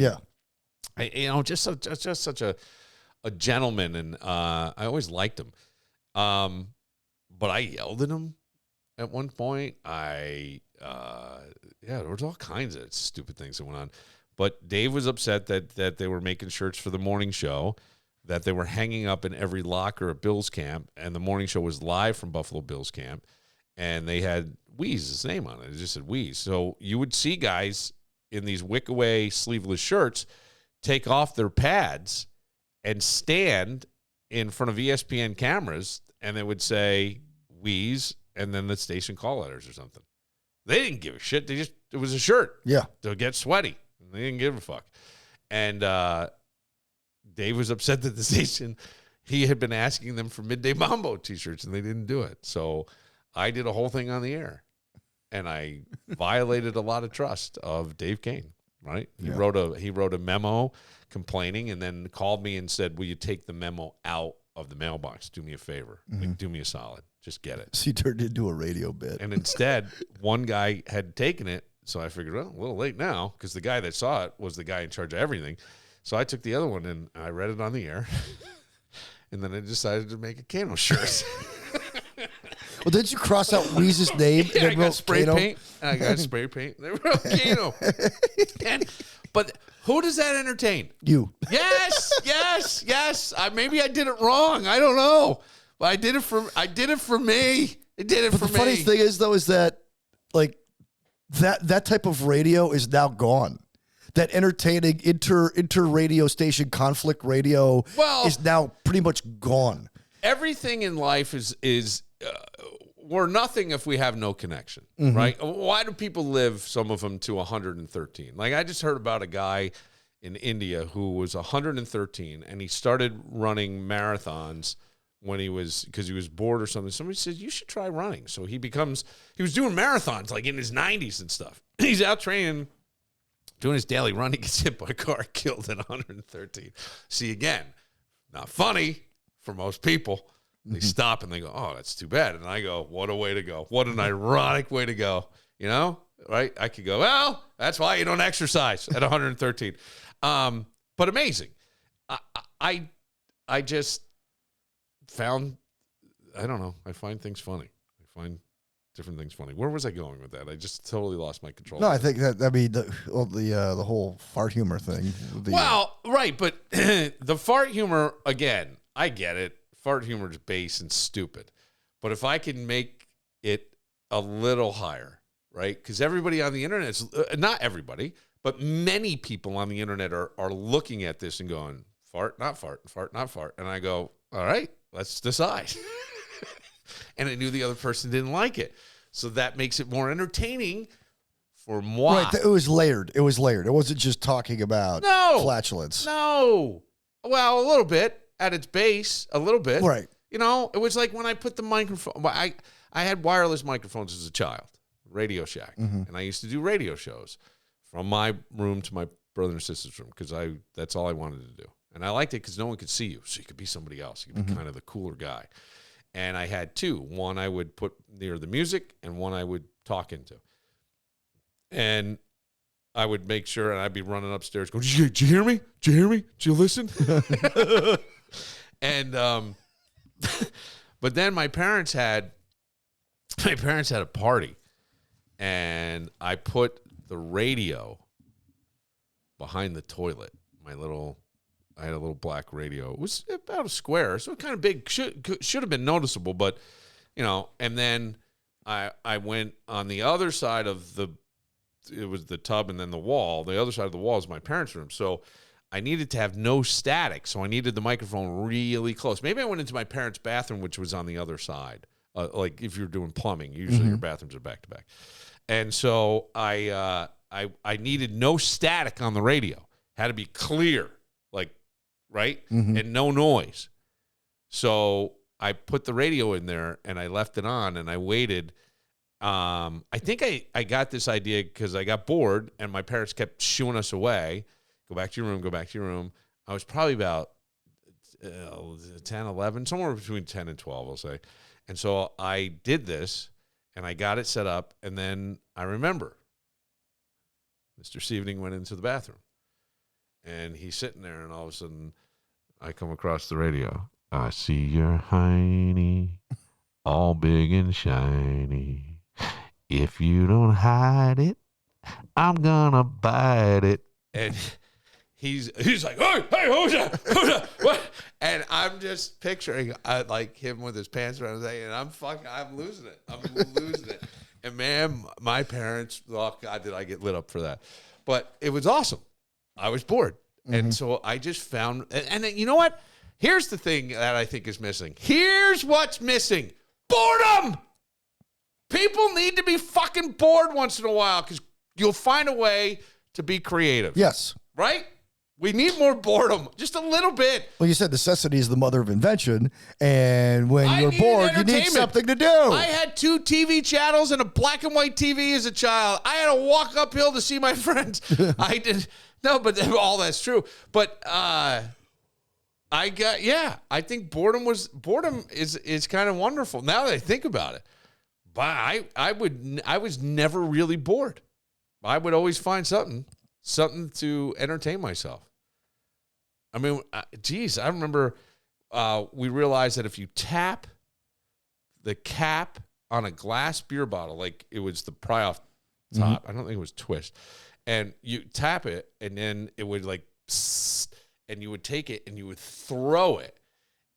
And just such a gentleman, and I always liked him. But I yelled at him at one point. There was all kinds of stupid things that went on. But Dave was upset that they were making shirts for the morning show, that they were hanging up in every locker at Bills camp, and the morning show was live from Buffalo Bills camp, and they had Weeze's name on it. It just said Weeze. So you would see guys in these wick-away sleeveless shirts take off their pads and stand in front of ESPN cameras, and they would say Weeze and then the station call letters or something. They didn't give a shit. It was a shirt. Yeah. To get sweaty. They didn't give a fuck. And Dave was upset that the station, he had been asking them for Midday Mambo t-shirts, and they didn't do it. So I did a whole thing on the air, and I violated a lot of trust of Dave Kane, right? He wrote a memo complaining and then called me and said, will you take the memo out of the mailbox? Do me a favor. Like, do me a solid. Just get it. So he turned into a radio bit. And instead, one guy had taken it. So I figured, well, a little late now, because the guy that saw it was the guy in charge of everything. So I took the other one and I read it on the air. And then I decided to make a Kano shirt. Well, didn't you cross out Weeze's name? Yeah, and I got spray paint. I got spray paint. They wrote Kano. But who does that entertain? You. Yes. Maybe I did it wrong. I don't know. But I did it for me. It did it for me. But the funny thing is, though, is that like that type of radio is now gone. That entertaining inter radio station conflict radio is now pretty much gone. Everything in life is we're nothing if we have no connection, right? Why do people live, some of them, to 113? Like, I just heard about a guy in India who was 113, and he started running marathons because he was bored or something. Somebody said, you should try running. So he was doing marathons like in his 90s and stuff. He's out training, doing his daily run. He gets hit by a car, killed at 113. See, again, not funny for most people. They stop and they go, oh, that's too bad. And I go, what a way to go. What an ironic way to go. You know, right? I could go, well, that's why you don't exercise at 113. But amazing. I just found, I don't know, I find things funny. I find different things funny. Where was I going with that? I just totally lost my control. No, I think the whole fart humor thing. Right, but the fart humor, again, I get it. Fart humor is base and stupid. But if I can make it a little higher, right? Because everybody on the internet is, not everybody, but many people on the internet are looking at this and going, fart, not fart, fart, not fart. And I go, all right, let's decide. And I knew the other person didn't like it. So that makes it more entertaining for moi. Right, it was layered. It wasn't just talking about flatulence. No. Well, a little bit at its base, a little bit. Right. You know, it was like when I put the microphone. I had wireless microphones as a child, Radio Shack. And I used to do radio shows from my room to my brother and sister's room because that's all I wanted to do. And I liked it because no one could see you. So you could be somebody else. You could be kind of the cooler guy. And I had two. One I would put near the music and one I would talk into. And I would make sure, and I'd be running upstairs going, did you hear me? Did you hear me? Did you listen? And, but then my parents had a party, and I put the radio behind the toilet. I had a little black radio. It was about a square, so kind of big. Should have been noticeable, but you know. And then I went on the other side of it was the tub and then the wall. The other side of the wall is my parents' room, so I needed to have no static. So I needed the microphone really close. Maybe I went into my parents' bathroom, which was on the other side. Like if you're doing plumbing, usually your bathrooms are back to back. And so I needed no static on the radio. Had to be clear, like, right? And no noise. So I put the radio in there and I left it on and I waited. I think I got this idea because I got bored and my parents kept shooing us away. Go back to your room, go back to your room. I was probably about 10, 11, somewhere between 10 and 12, I'll say. And so I did this and I got it set up. And then I remember Mr. Stevening went into the bathroom. And he's sitting there, and all of a sudden, I come across the radio. I see your hiney, all big and shiny. If you don't hide it, I'm gonna bite it. And he's like, hey, who's that? What? And I'm just picturing like him with his pants around his head, and I'm losing it. I'm losing it. And man, my parents, oh God, did I get lit up for that? But it was awesome. I was bored. And so I just found, and then, you know what? Here's the thing that I think is missing. Here's what's missing. Boredom. People need to be fucking bored once in a while because you'll find a way to be creative. Yes. Right? We need more boredom, just a little bit. Well, you said necessity is the mother of invention, and when you're bored, you need something to do. I had 2 TV channels and a black and white TV as a child. I had to walk uphill to see my friends. I did. No, but all that's true. But I think boredom is kind of wonderful now that I think about it. But I was never really bored. I would always find something to entertain myself. I mean, geez, I remember we realized that if you tap the cap on a glass beer bottle, like it was the pry off top, I don't think it was twist, and you tap it, and then it would like, and you would take it and you would throw it,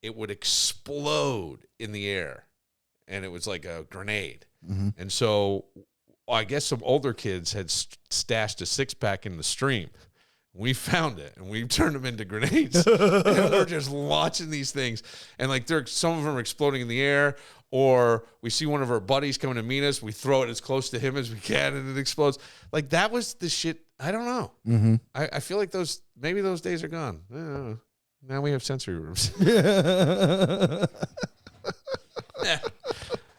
it would explode in the air, and it was like a grenade. And so I guess some older kids had stashed a 6-pack in the stream. We found it, and we turned them into grenades. And we're just launching these things. And, like, some of them are exploding in the air, or we see one of our buddies coming to meet us. We throw it as close to him as we can, and it explodes. Like, that was the shit. I don't know. I feel like maybe those days are gone. Now we have sensory rooms.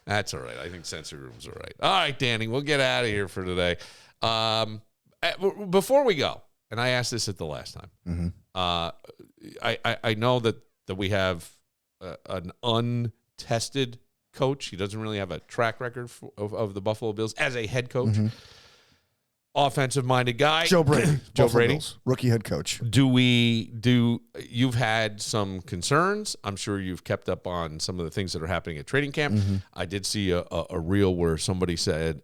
That's all right. I think sensory rooms are right. All right, Danny, we'll get out of here for today. Before we go, and I asked this at the last time, I know that we have an untested coach. He doesn't really have a track record of the Buffalo Bills as a head coach. Offensive-minded guy. Joe Brady. Joe Brady. Bills, rookie head coach. You've had some concerns. I'm sure you've kept up on some of the things that are happening at training camp. I did see a reel where somebody said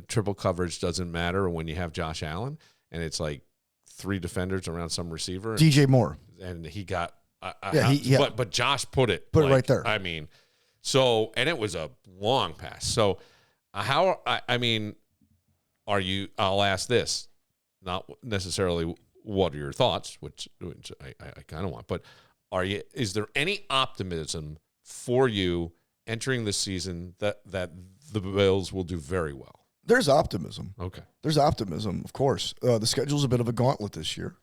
triple coverage doesn't matter when you have Josh Allen, and it's like 3 defenders around some receiver. DJ Moore. And he got but Josh put it right there. I mean, so, and it was a long pass. So I'll ask this, not necessarily what are your thoughts, which I kind of want, but is there any optimism for you entering the season that the Bills will do very well? There's optimism. Okay. There's optimism, of course. The schedule's a bit of a gauntlet this year,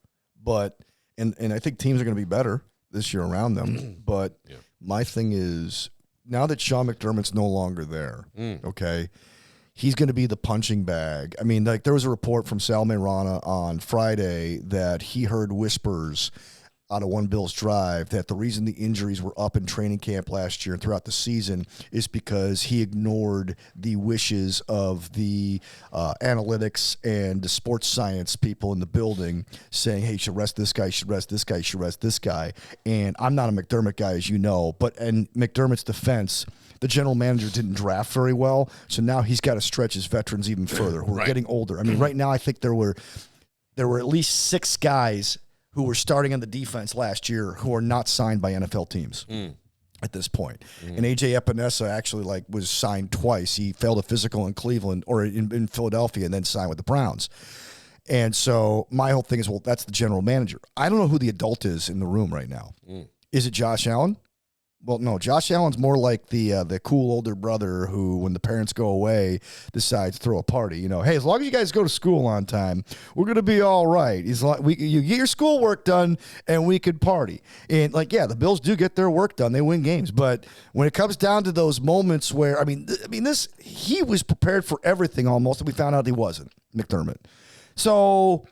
but and I think teams are going to be better this year around them. But my thing is, now that Sean McDermott's no longer there, okay, he's going to be the punching bag. I mean, like, there was a report from Sal Mayrana on Friday that he heard whispers out of one Bills drive that the reason the injuries were up in training camp last year and throughout the season is because he ignored the wishes of the analytics and the sports science people in the building saying, hey, you should rest this guy, you should rest this guy, you should rest this guy. And I'm not a McDermott guy, as you know, but in McDermott's defense, the general manager didn't draft very well, so now he's got to stretch his veterans even further who are getting older. I mean, right now I think there were at least 6 guys who were starting on the defense last year who are not signed by NFL teams at this point. And A.J. Epinesa actually was signed twice. He failed a physical in Cleveland or in Philadelphia and then signed with the Browns. And so my whole thing is, well, that's the general manager. I don't know who the adult is in the room right now. Is it Josh Allen? Well, no, Josh Allen's more like the cool older brother who, when the parents go away, decides to throw a party. You know, hey, as long as you guys go to school on time, we're going to be all right. He's like, you get your schoolwork done, and we could party. And, the Bills do get their work done. They win games. But when it comes down to those moments where, he was prepared for everything almost, and we found out he wasn't, McDermott. So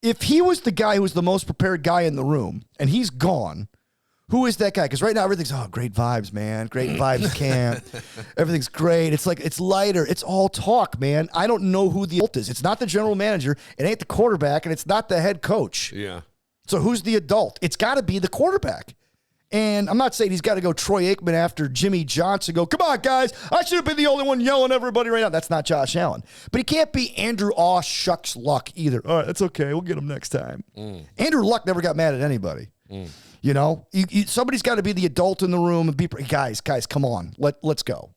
if he was the guy who was the most prepared guy in the room, and he's gone, who is that guy? Because right now everything's, great vibes, man. Great vibes camp. Everything's great. It's like, it's lighter. It's all talk, man. I don't know who the adult is. It's not the general manager. It ain't the quarterback, and it's not the head coach. Yeah. So who's the adult? It's got to be the quarterback. And I'm not saying he's got to go Troy Aikman after Jimmy Johnson, go, come on, guys. I should have been the only one yelling at everybody right now. That's not Josh Allen. But he can't be Andrew Shucks Luck either. All right, that's okay. We'll get him next time. Andrew Luck never got mad at anybody. You know, somebody's got to be the adult in the room and be, guys, come on, let's go.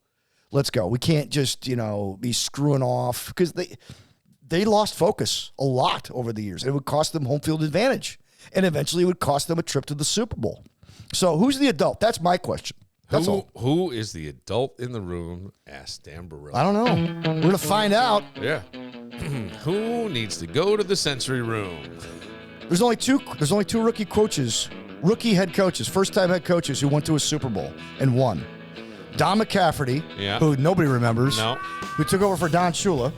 We can't just, be screwing off because they lost focus a lot over the years. It would cost them home field advantage, and eventually it would cost them a trip to the Super Bowl. So who's the adult? That's my question. That's all. Who is the adult in the room? Asked Dan Barillo. I don't know. We're gonna find out. Yeah. Who needs to go to the sensory room? There's only two rookie head coaches, first-time head coaches who went to a Super Bowl and won. Don McCafferty, who nobody remembers, who took over for Don Shula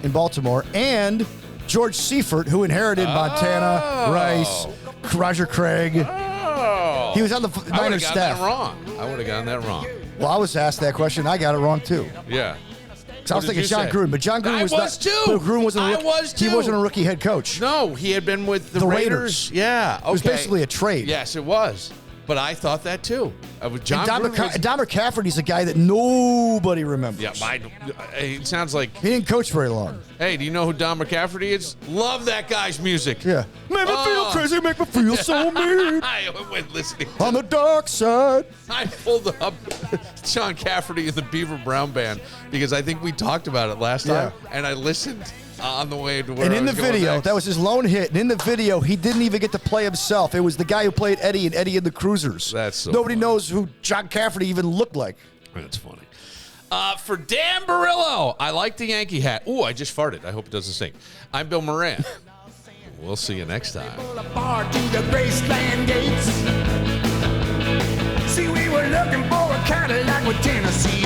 in Baltimore, and George Seifert, who inherited Montana, Rice, Roger Craig. He was on the Niners staff. I would have gotten that wrong. Well, I was asked that question. I got it wrong, too. Yeah. I was thinking John Gruden, but John Gruden he wasn't a rookie head coach. No, he had been with the Raiders. Yeah, okay. It was basically a trade. Yes, it was. But I thought that too. Don McCafferty's a guy that nobody remembers. Yeah, it sounds like he didn't coach very long. Hey, do you know who Don McCafferty is? Love that guy's music. Yeah, make me feel crazy, make me feel so mean. I went listening on the dark side. I pulled up Sean Cafferty and the Beaver Brown Band because I think we talked about it last time, and I listened on the way to where and I in was the going video, next. that was his lone hit. And in the video, he didn't even get to play himself. It was the guy who played Eddie and Eddie and the Cruisers. That's so nobody funny. knows who John Cafferty even looked like. That's funny. For Dan Barillo, I like the Yankee hat. Ooh, I just farted. I hope it doesn't stink. I'm Bill Moran. We'll see you next time. See, we were looking for a Cadillac with Tennessee.